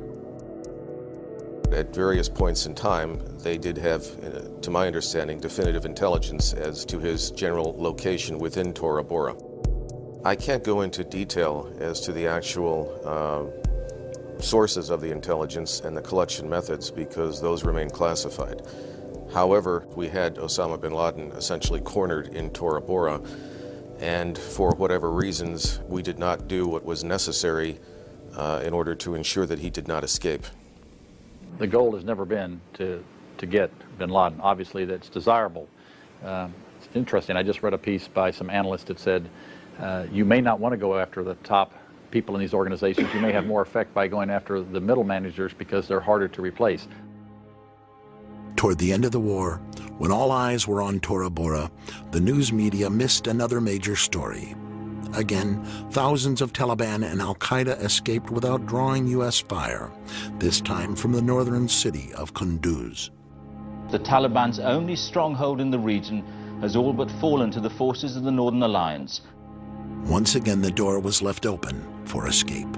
At various points in time, they did have, to my understanding, definitive intelligence as to his general location within Tora Bora. I can't go into detail as to the actual sources of the intelligence and the collection methods because those remain classified. However, we had Osama bin Laden essentially cornered in Tora Bora, and for whatever reasons, we did not do what was necessary in order to ensure that he did not escape. The goal has never been to get bin Laden. Obviously, that's desirable. It's interesting. I just read a piece by some analysts that said you may not want to go after the top people in these organizations. You may have more effect by going after the middle managers because they're harder to replace. Toward the end of the war, when all eyes were on Tora Bora, the news media missed another major story. Again, thousands of Taliban and al-Qaeda escaped without drawing U.S. fire, this time from the northern city of Kunduz. The Taliban's only stronghold in the region has all but fallen to the forces of the Northern Alliance. Once again, the door was left open for escape.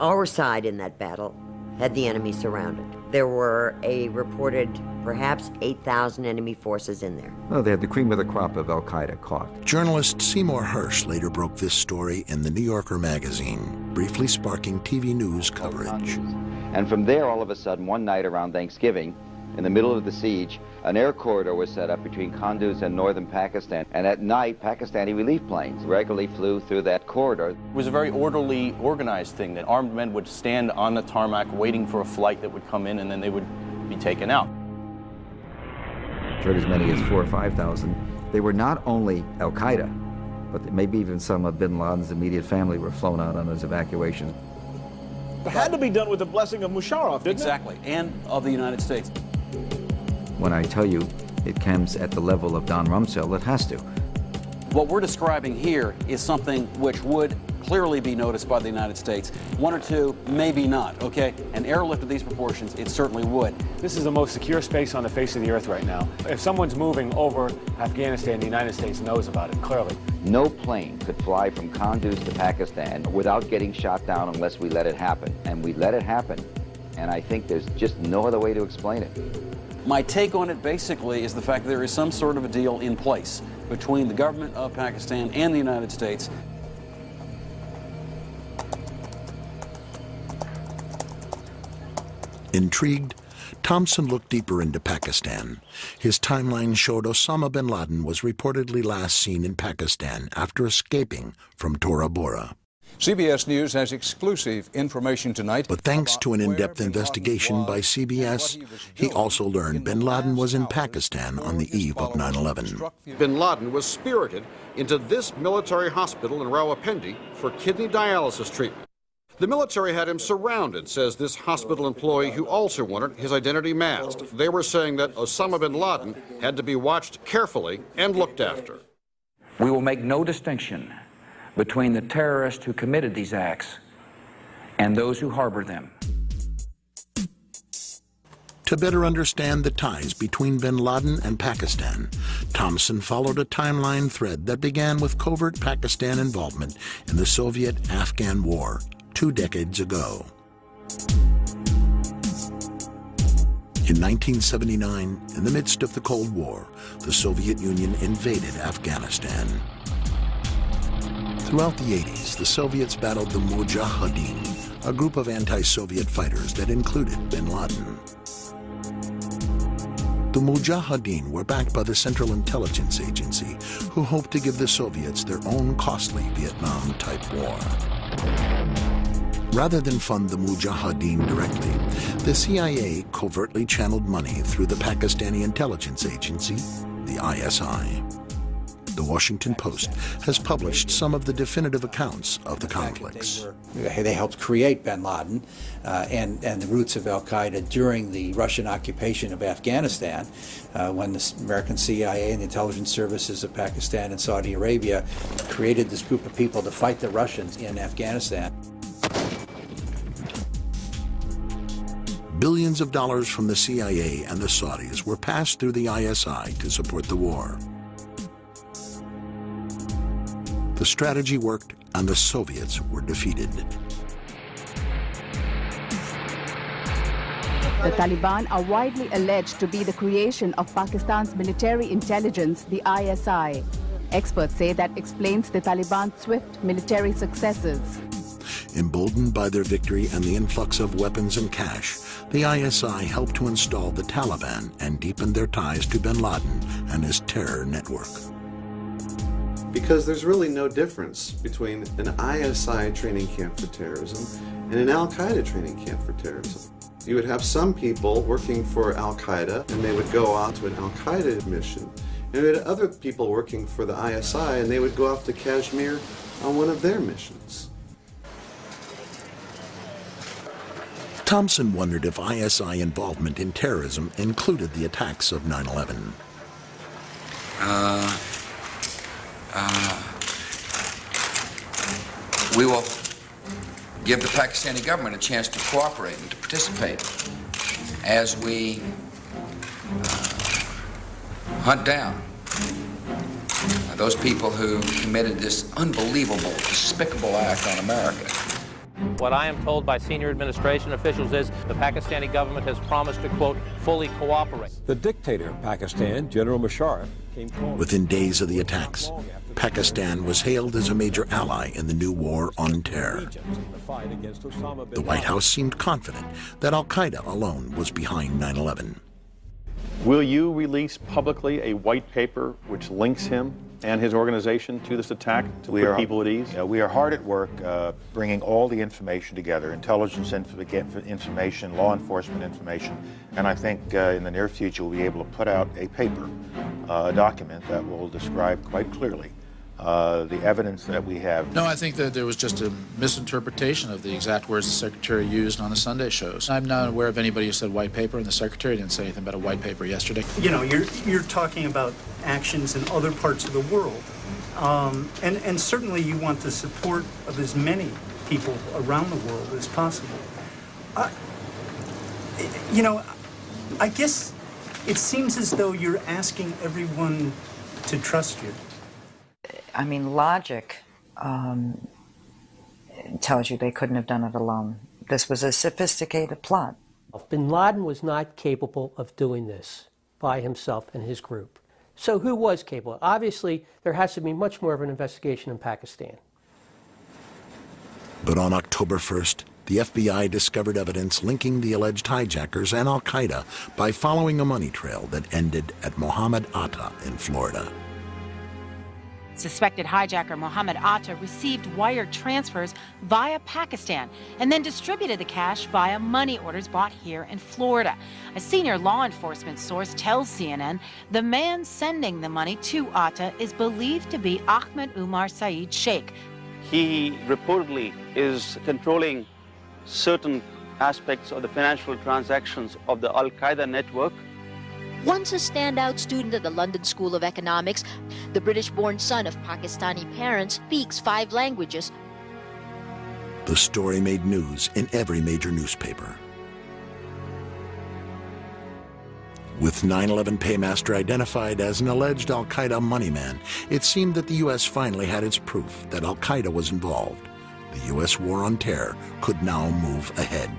Our side in that battle had the enemy surrounded. There were a reported perhaps 8,000 enemy forces in there. Oh, they had the cream of the crop of al-Qaeda caught. Journalist Seymour Hersh later broke this story in the New Yorker magazine, briefly sparking TV news coverage. And from there, all of a sudden, one night around Thanksgiving, in the middle of the siege, an air corridor was set up between Kunduz and northern Pakistan. And at night, Pakistani relief planes regularly flew through that corridor. It was a very orderly, organized thing that armed men would stand on the tarmac waiting for a flight that would come in, and then they would be taken out. Killed as many as 4,000 or 5,000. They were not only al-Qaeda, but maybe even some of bin Laden's immediate family were flown out on those evacuations. It had to be done with the blessing of Musharraf, didn't Exactly, and of the United States. When I tell you it comes at the level of Don Rumsfeld, it has to. What we're describing here is something which would clearly be noticed by the United States. One or two, maybe not, okay? An airlift of these proportions, it certainly would. This is the most secure space on the face of the earth right now. If someone's moving over Afghanistan, the United States knows about it, clearly. No plane could fly from Kunduz to Pakistan without getting shot down unless we let it happen. And we let it happen. And I think there's just no other way to explain it. My take on it basically is the fact that there is some sort of a deal in place between the government of Pakistan and the United States. Intrigued, Thompson looked deeper into Pakistan. His timeline showed Osama bin Laden was reportedly last seen in Pakistan after escaping from Tora Bora. CBS News has exclusive information tonight. But thanks to an in-depth investigation by CBS, he also learned bin Laden was in Pakistan on the eve of 9/11. Bin Laden was spirited into this military hospital in Rawalpindi for kidney dialysis treatment. The military had him surrounded, says this hospital employee who also wanted his identity masked. They were saying that Osama bin Laden had to be watched carefully and looked after. We will make no distinction between the terrorists who committed these acts and those who harbor them. To better understand the ties between bin Laden and Pakistan, Thompson followed a timeline thread that began with covert Pakistan involvement in the Soviet-Afghan War 2 decades ago. In 1979, in the midst of the Cold War, the Soviet Union invaded Afghanistan. Throughout the 80s, the Soviets battled the Mujahideen, a group of anti-Soviet fighters that included bin Laden. The Mujahideen were backed by the Central Intelligence Agency, who hoped to give the Soviets their own costly Vietnam-type war. Rather than fund the Mujahideen directly, the CIA covertly channeled money through the Pakistani intelligence agency, the ISI. The Washington Post has published some of the definitive accounts of the conflicts. They helped create bin Laden and the roots of al-Qaeda during the Russian occupation of Afghanistan, when the American CIA and the intelligence services of Pakistan and Saudi Arabia created this group of people to fight the Russians in Afghanistan. Billions of dollars from the CIA and the Saudis were passed through the ISI to support the war. The strategy worked, and the Soviets were defeated. The Taliban are widely alleged to be the creation of Pakistan's military intelligence, the ISI. Experts say that explains the Taliban's swift military successes. Emboldened by their victory and the influx of weapons and cash, the ISI helped to install the Taliban and deepen their ties to bin Laden and his terror network. Because there's really no difference between an ISI training camp for terrorism and an al-Qaeda training camp for terrorism. You would have some people working for al-Qaeda, and they would go out to an al-Qaeda mission, And we had other people working for the ISI, and they would go off to Kashmir on one of their missions. Thompson wondered if ISI involvement in terrorism included the attacks of 9/11. We will give the Pakistani government a chance to cooperate and to participate as we hunt down those people who committed this unbelievable, despicable act on America. What I am told by senior administration officials is the Pakistani government has promised to, quote, fully cooperate. The dictator of Pakistan, General Musharraf, came forward. Within days of the attacks, Pakistan was hailed as a major ally in the new war on terror. The White House seemed confident that al-Qaeda alone was behind 9/11. Will you release publicly a white paper which links him and his organization to this attack to put people at ease? We are hard at work bringing all the information together, intelligence information, law enforcement information, and I think in the near future we'll be able to put out a paper, a document that will describe quite clearly the evidence that we have. No, I think that there was just a misinterpretation of the exact words the Secretary used on the Sunday shows. I'm not aware of anybody who said white paper, and the Secretary didn't say anything about a white paper yesterday. You know, you're talking about actions in other parts of the world, and certainly you want the support of as many people around the world as possible. You know, I guess it seems as though you're asking everyone to trust you. I mean, logic tells you they couldn't have done it alone. This was a sophisticated plot. Bin Laden was not capable of doing this by himself and his group. So who was capable? Obviously, there has to be much more of an investigation in Pakistan. But on October 1st, the FBI discovered evidence linking the alleged hijackers and al-Qaeda by following a money trail that ended at Mohammed Atta in Florida. Suspected hijacker Mohammed Atta received wire transfers via Pakistan and then distributed the cash via money orders bought here in Florida. A senior law enforcement source tells CNN the man sending the money to Atta is believed to be Ahmed Umar Saeed Sheikh. He reportedly is controlling certain aspects of the financial transactions of the al-Qaeda network. Once a standout student at the London School of Economics, the British-born son of Pakistani parents speaks 5 languages. The story made news in every major newspaper. With 9/11 paymaster identified as an alleged al-Qaeda moneyman, it seemed that the U.S. finally had its proof that al-Qaeda was involved. The U.S. war on terror could now move ahead.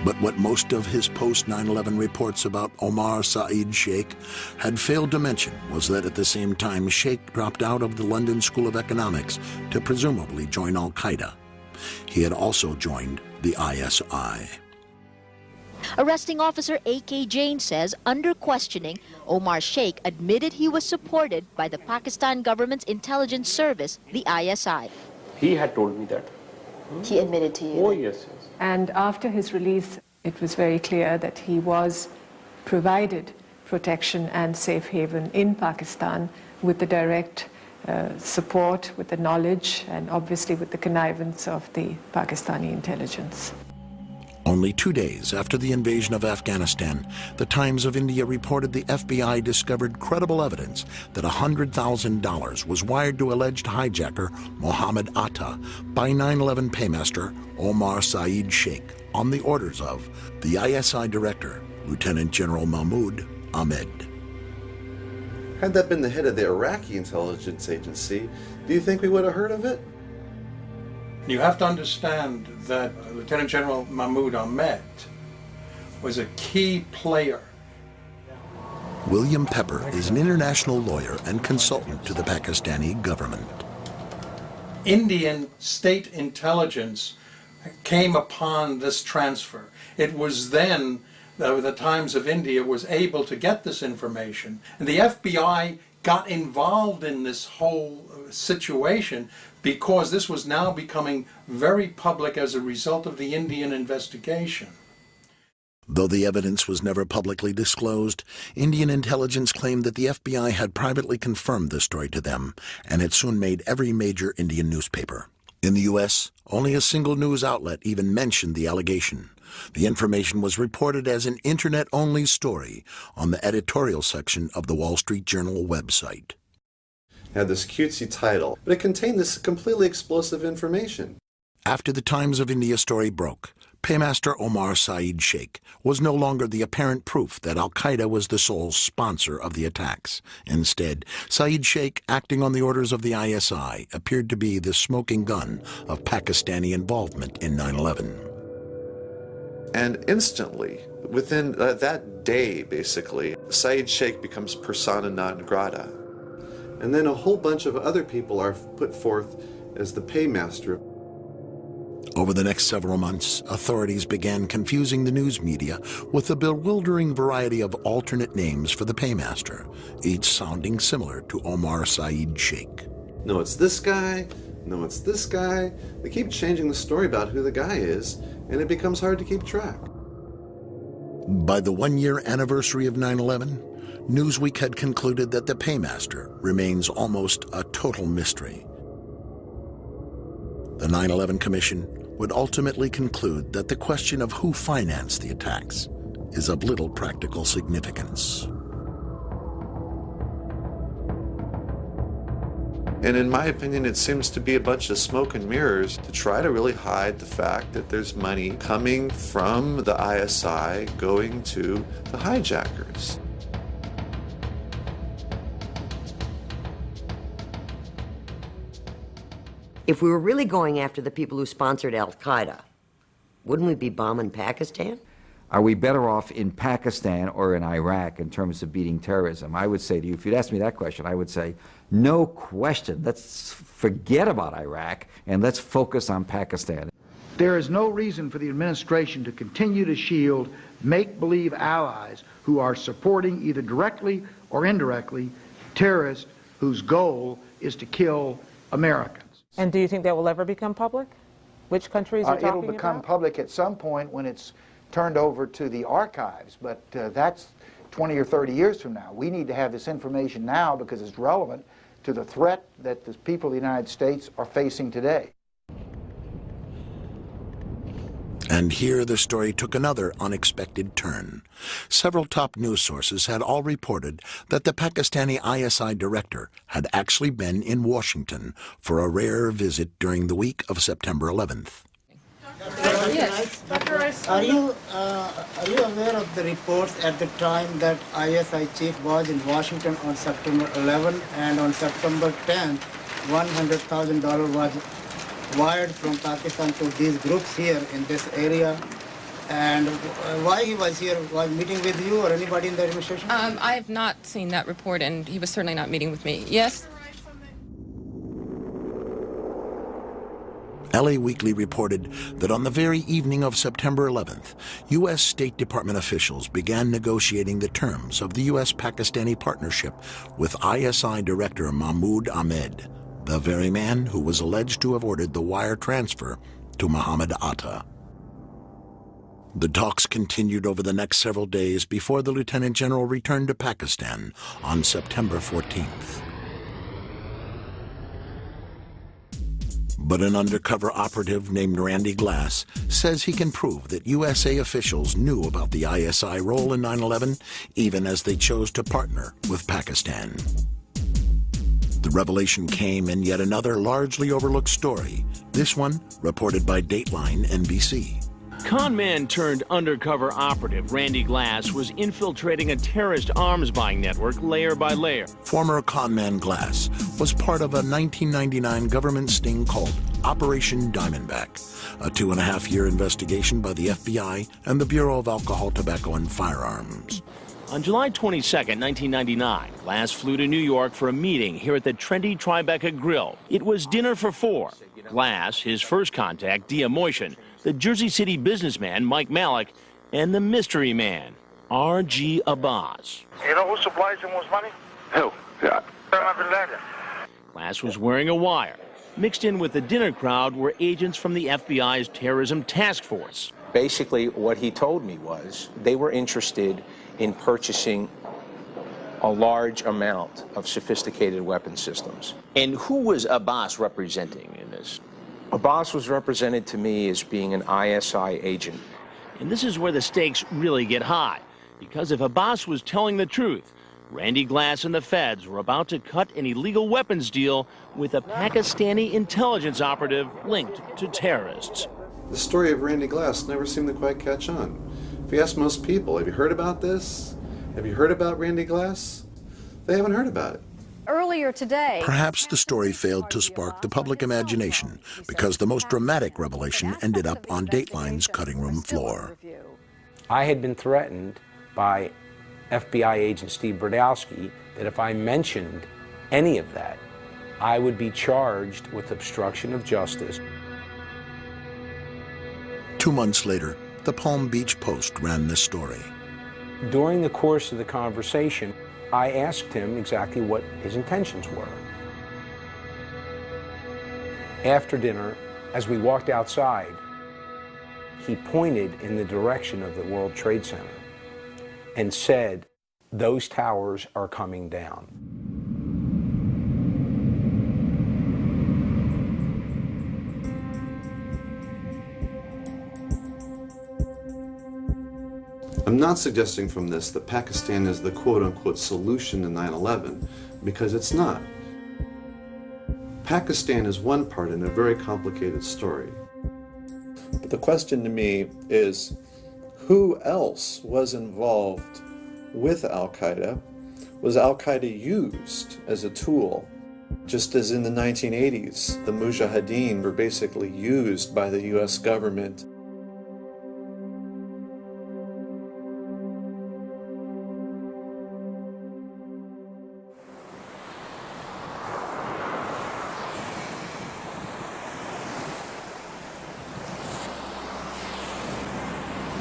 But what most of his post-9/11 reports about Omar Saeed Sheikh had failed to mention was that at the same time Sheikh dropped out of the London School of Economics to presumably join al-Qaeda. He had also joined the ISI. Arresting officer A.K. Jain says under questioning, Omar Sheikh admitted he was supported by the Pakistan government's intelligence service, the ISI. He had told me that. He admitted to you? Oh, yes. And after his release, it was very clear that he was provided protection and safe haven in Pakistan with the direct support, with the knowledge, and obviously with the connivance of the Pakistani intelligence. Only 2 days after the invasion of Afghanistan, the Times of India reported the FBI discovered credible evidence that $100,000 was wired to alleged hijacker Mohammed Atta by 9/11 paymaster Omar Saeed Sheikh on the orders of the ISI director, Lieutenant General Mahmoud Ahmed. Had that been the head of the Iraqi intelligence agency, do you think we would have heard of it? You have to understand that Lieutenant General Mahmoud Ahmed was a key player. William Pepper is an international lawyer and consultant to the Pakistani government. Indian state intelligence came upon this transfer. It was then that the Times of India was able to get this information, and the FBI got involved in this whole situation because this was now becoming very public as a result of the Indian investigation. Though the evidence was never publicly disclosed, Indian intelligence claimed that the FBI had privately confirmed the story to them, and it soon made every major Indian newspaper. In the U.S., only a single news outlet even mentioned the allegation. The information was reported as an Internet-only story on the editorial section of the Wall Street Journal website. It had this cutesy title, but it contained this completely explosive information. After the Times of India story broke, Paymaster Omar Saeed Sheikh was no longer the apparent proof that al-Qaeda was the sole sponsor of the attacks. Instead, Saeed Sheikh, acting on the orders of the ISI, appeared to be the smoking gun of Pakistani involvement in 9/11. And instantly, within that day, basically, Saeed Sheikh becomes persona non grata. And then a whole bunch of other people are put forth as the paymaster. Over the next several months, authorities began confusing the news media with a bewildering variety of alternate names for the paymaster, each sounding similar to Omar Saeed Sheikh. No, it's this guy. No, it's this guy. They keep changing the story about who the guy is, and it becomes hard to keep track. By the one-year anniversary of 9/11, Newsweek had concluded that the paymaster remains almost a total mystery. The 9/11 Commission would ultimately conclude that the question of who financed the attacks is of little practical significance. And in my opinion, it seems to be a bunch of smoke and mirrors to try to really hide the fact that there's money coming from the ISI going to the hijackers. If we were really going after the people who sponsored al-Qaeda, wouldn't we be bombing Pakistan? Are we better off in Pakistan or in Iraq in terms of beating terrorism? I would say to you, if you'd asked me that question, I would say, no question. Let's forget about Iraq and let's focus on Pakistan. There is no reason for the administration to continue to shield make-believe allies who are supporting either directly or indirectly terrorists whose goal is to kill Americans. And do you think that will ever become public? Which countries are talking about? It'll become public at some point when it's turned over to the archives, but that's 20 or 30 years from now. We need to have this information now because it's relevant to the threat that the people of the United States are facing today. And here the story took another unexpected turn. Several top news sources had all reported that the Pakistani ISI director had actually been in Washington for a rare visit during the week of September 11th. Yes. Are you aware of the reports at the time that ISI chief was in Washington on September 11 and on September 10th, $100,000 was wired from Pakistan to these groups here in this area? And why he was here? Was meeting with you or anybody in the administration? I have not seen that report, and he was certainly not meeting with me. Yes? LA Weekly reported that on the very evening of September 11th, U.S. State Department officials began negotiating the terms of the U.S.-Pakistani partnership with ISI Director Mahmoud Ahmed, the very man who was alleged to have ordered the wire transfer to Muhammad Atta. The talks continued over the next several days before the Lieutenant General returned to Pakistan on September 14th. But an undercover operative named Randy Glass says he can prove that USA officials knew about the ISI role in 9/11, even as they chose to partner with Pakistan. The revelation came in yet another largely overlooked story, this one reported by Dateline NBC. Con man turned undercover operative Randy Glass was infiltrating a terrorist arms buying network layer by layer. Former conman Glass was part of a 1999 government sting called Operation Diamondback, a 2.5-year investigation by the FBI and the Bureau of Alcohol, Tobacco, and Firearms. On July 22, 1999, Glass flew to New York for a meeting here at the trendy Tribeca Grill. It was dinner for 4. Glass, his first contact, Dia Moishan, the Jersey City businessman Mike Malik, and the mystery man, R.G. Abbas. You know who supplies him with money? Who? Osama bin Laden. Glass was wearing a wire. Mixed in with the dinner crowd were agents from the FBI's terrorism task force. Basically, what he told me was they were interested in purchasing a large amount of sophisticated weapon systems. And who was Abbas representing in this? Abbas was represented to me as being an ISI agent. And this is where the stakes really get high, because if Abbas was telling the truth, Randy Glass and the feds were about to cut an illegal weapons deal with a Pakistani intelligence operative linked to terrorists. The story of Randy Glass never seemed to quite catch on. If you ask most people, have you heard about this? Have you heard about Randy Glass? They haven't heard about it. Earlier today, perhaps the story failed to spark the public imagination because the most dramatic revelation ended up on Dateline's cutting room floor. I had been threatened by FBI agent Steve Brodowski that if I mentioned any of that, I would be charged with obstruction of justice. 2 months later, the Palm Beach Post ran this story. During the course of the conversation, I asked him exactly what his intentions were. After dinner, as we walked outside, he pointed in the direction of the World Trade Center and said, "Those towers are coming down." I'm not suggesting from this that Pakistan is the quote-unquote solution to 9/11, because it's not. Pakistan is one part in a very complicated story. But the question to me is, who else was involved with Al-Qaeda? Was Al-Qaeda used as a tool? Just as in the 1980s, the Mujahideen were basically used by the U.S. government.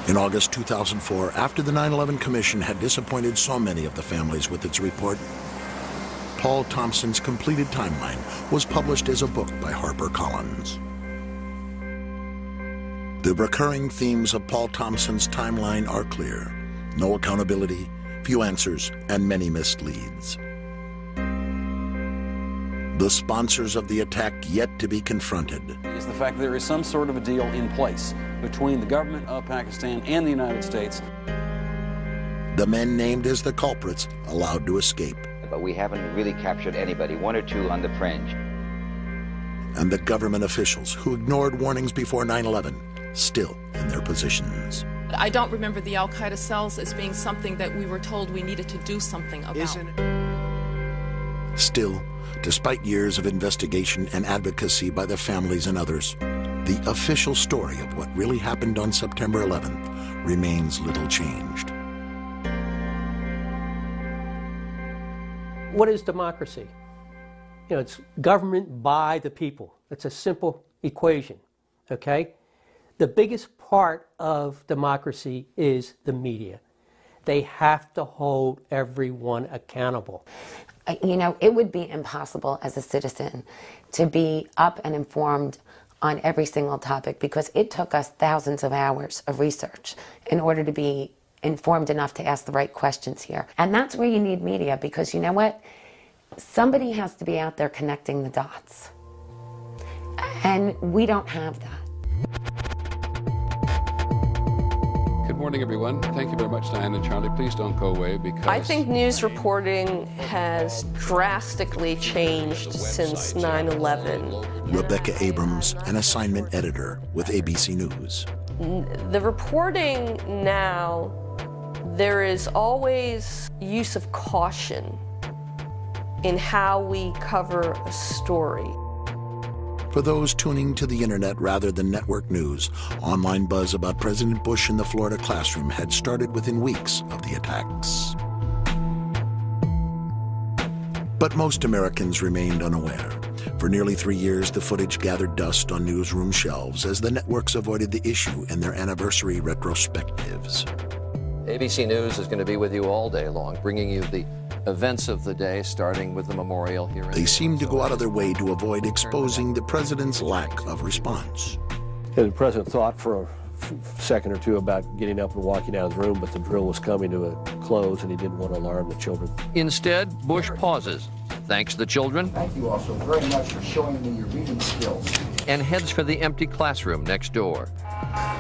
In August 2004, after the 9/11 Commission had disappointed so many of the families with its report, Paul Thompson's completed timeline was published as a book by HarperCollins. The recurring themes of Paul Thompson's timeline are clear: no accountability, few answers, and many missed leads. The sponsors of the attack yet to be confronted. Is the fact that there is some sort of a deal in place between the government of Pakistan and the United States. The men named as the culprits allowed to escape. But we haven't really captured anybody, one or two on the fringe. And the government officials who ignored warnings before 9/11, still in their positions. I don't remember the Al-Qaeda cells as being something that we were told we needed to do something about. Still, despite years of investigation and advocacy by the families and others, the official story of what really happened on September 11th remains little changed. What is democracy? You know, it's government by the people. It's a simple equation, okay? The biggest part of democracy is the media. They have to hold everyone accountable. You know, it would be impossible as a citizen to be up and informed on every single topic, because it took us thousands of hours of research in order to be informed enough to ask the right questions here. And that's where you need media, because you know what? Somebody has to be out there connecting the dots. And we don't have that. Good morning, everyone. Thank you very much, Diane and Charlie. Please don't go away, because I think news reporting has drastically changed since 9/11. Rebecca Abrams, an assignment editor with ABC News. The reporting now, there is always use of caution in how we cover a story. For those tuning to the internet rather than network news, online buzz about President Bush in the Florida classroom had started within weeks of the attacks. But most Americans remained unaware. For nearly 3 years, the footage gathered dust on newsroom shelves as the networks avoided the issue in their anniversary retrospectives. ABC News is going to be with you all day long, bringing you the events of the day, starting with the memorial here. They seemed to go out of their way to avoid exposing the president's lack of response. The president thought for second or two about getting up and walking out of the room, but the drill was coming to a close and he didn't want to alarm the children. Instead, Bush pauses, thanks the children. Thank you also very much for showing me your reading skills. And heads for the empty classroom next door.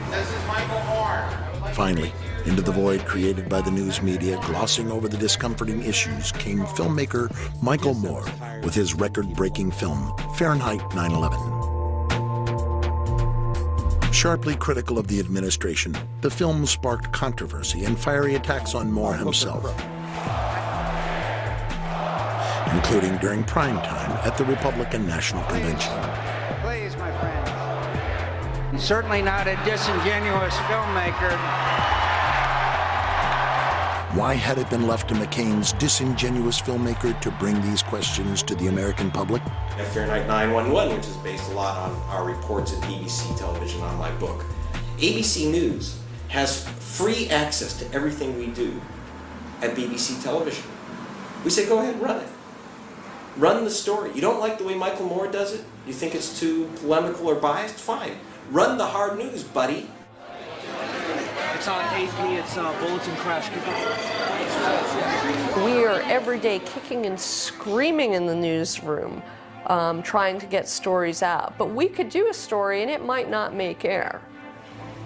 This is Michael Moore. Finally, into the void created by the news media glossing over the discomforting issues came filmmaker Michael Moore with his record-breaking film, Fahrenheit 9/11. Sharply critical of the administration, the film sparked controversy and fiery attacks on Moore himself, including during prime time at the Republican National Convention. Please, my friends. He's certainly not a disingenuous filmmaker. Why had it been left to McCain's disingenuous filmmaker to bring these questions to the American public? Fahrenheit 9/11, which is based a lot on our reports at BBC television on my book. ABC News has free access to everything we do at BBC television. We say, go ahead, run it. Run the story. You don't like the way Michael Moore does it? You think it's too polemical or biased? Fine. Run the hard news, buddy. It's on AP, it's Bulletin Crash. We are every day kicking and screaming in the newsroom, trying to get stories out. But we could do a story and it might not make air.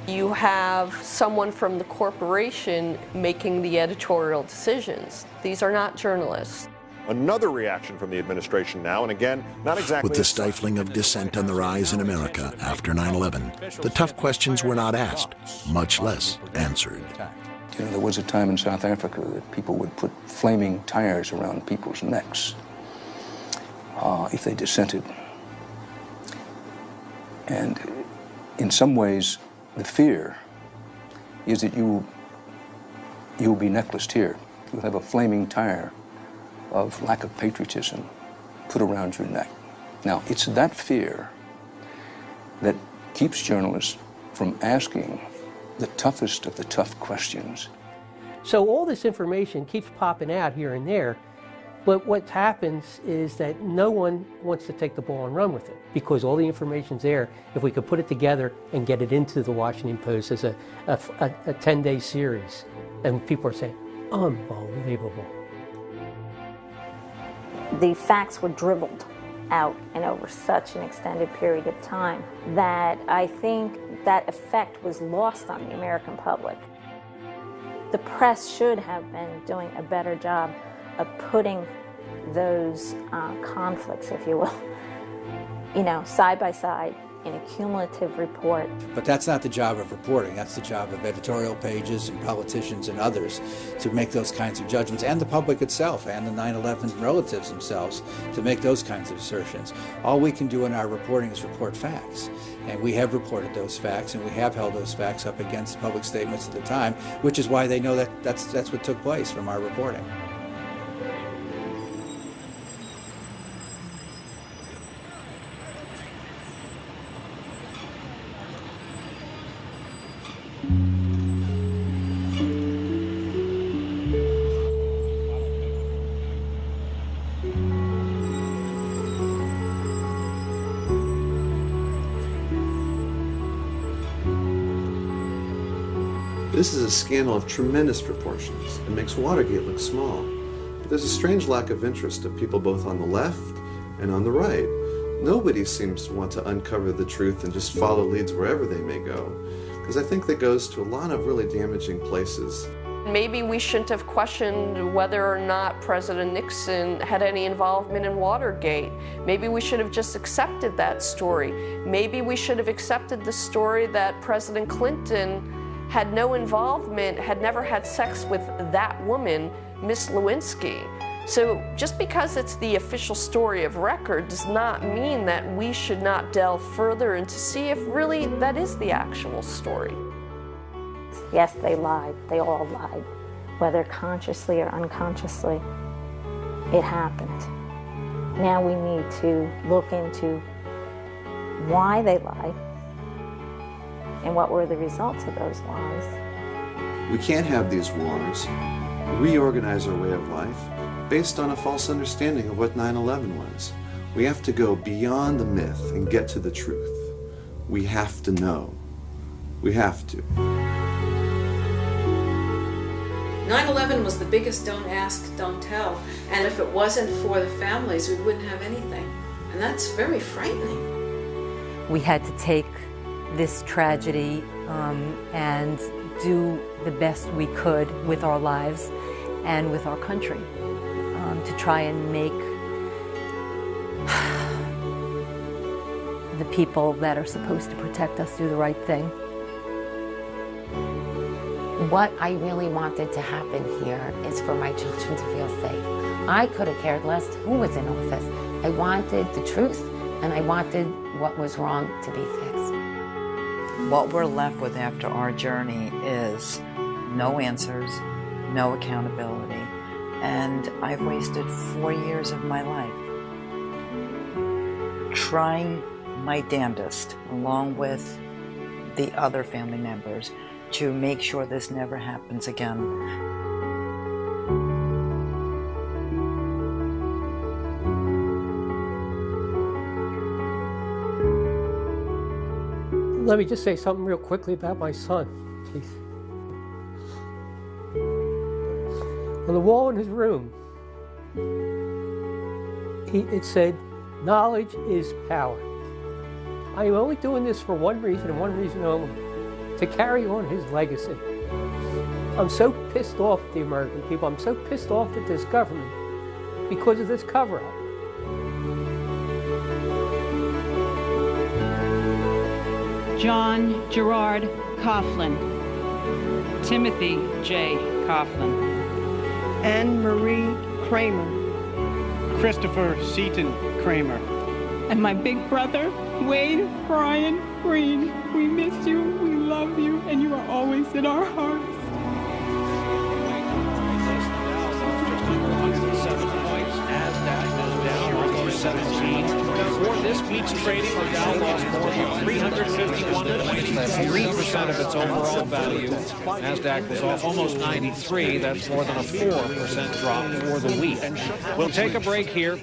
You have someone from the corporation making the editorial decisions. These are not journalists. Another reaction from the administration now, and again, not exactly... With the stifling of dissent on the rise in America after 9/11, the tough questions were not asked, much less answered. You know, there was a time in South Africa that people would put flaming tires around people's necks if they dissented. And in some ways, the fear is that you'll be necklaced here. You'll have a flaming tire of lack of patriotism put around your neck. Now, it's that fear that keeps journalists from asking the toughest of the tough questions. So all this information keeps popping out here and there, but what happens is that no one wants to take the ball and run with it because all the information's there. If we could put it together and get it into the Washington Post as a 10-day series, and people are saying, unbelievable. The facts were dribbled out and over such an extended period of time that I think that effect was lost on the American public. The press should have been doing a better job of putting those conflicts, if you will, side by side in a cumulative report. But that's not the job of reporting. That's the job of editorial pages and politicians and others to make those kinds of judgments, and the public itself and the 9/11 relatives themselves to make those kinds of assertions. All we can do in our reporting is report facts. And we have reported those facts, and we have held those facts up against public statements at the time, which is why they know that that's what took place from our reporting. This is a scandal of tremendous proportions. It makes Watergate look small. But there's a strange lack of interest of people both on the left and on the right. Nobody seems to want to uncover the truth and just follow leads wherever they may go, because I think that goes to a lot of really damaging places. Maybe we shouldn't have questioned whether or not President Nixon had any involvement in Watergate. Maybe we should have just accepted that story. Maybe we should have accepted the story that President Clinton had no involvement, had never had sex with that woman, Miss Lewinsky. So just because it's the official story of record does not mean that we should not delve further and to see if really that is the actual story. Yes, they lied. They all lied. Whether consciously or unconsciously, it happened. Now we need to look into why they lied and what were the results of those lies. We can't have these wars, reorganize our way of life based on a false understanding of what 9/11 was. We have to go beyond the myth and get to the truth. We have to know. We have to. 9/11 was the biggest don't ask, don't tell. And if it wasn't for the families, we wouldn't have anything. And that's very frightening. We had to take this tragedy and do the best we could with our lives and with our country to try and make the people that are supposed to protect us do the right thing. What I really wanted to happen here is for my children to feel safe. I could have cared less who was in office. I wanted the truth, and I wanted what was wrong to be fixed. What we're left with after our journey is no answers, no accountability, and I've wasted 4 years of my life trying my damnedest, along with the other family members, to make sure this never happens again. Let me just say something real quickly about my son, please. On the wall in his room, it said, "Knowledge is power." I am only doing this for one reason and one reason only, to carry on his legacy. I'm so pissed off at the American people. I'm so pissed off at this government because of this cover-up. John Gerard Coughlin. Timothy J. Coughlin. Anne Marie Kramer. Christopher Seaton Kramer. And my big brother, Wade Brian Green. We miss you, we love you, and you are always in our hearts. For this week's trading, the Dow lost more than 351 points. That's 3% of its overall value. NASDAQ was off almost 93. That's more than a 4% drop for the week. We'll take a break here.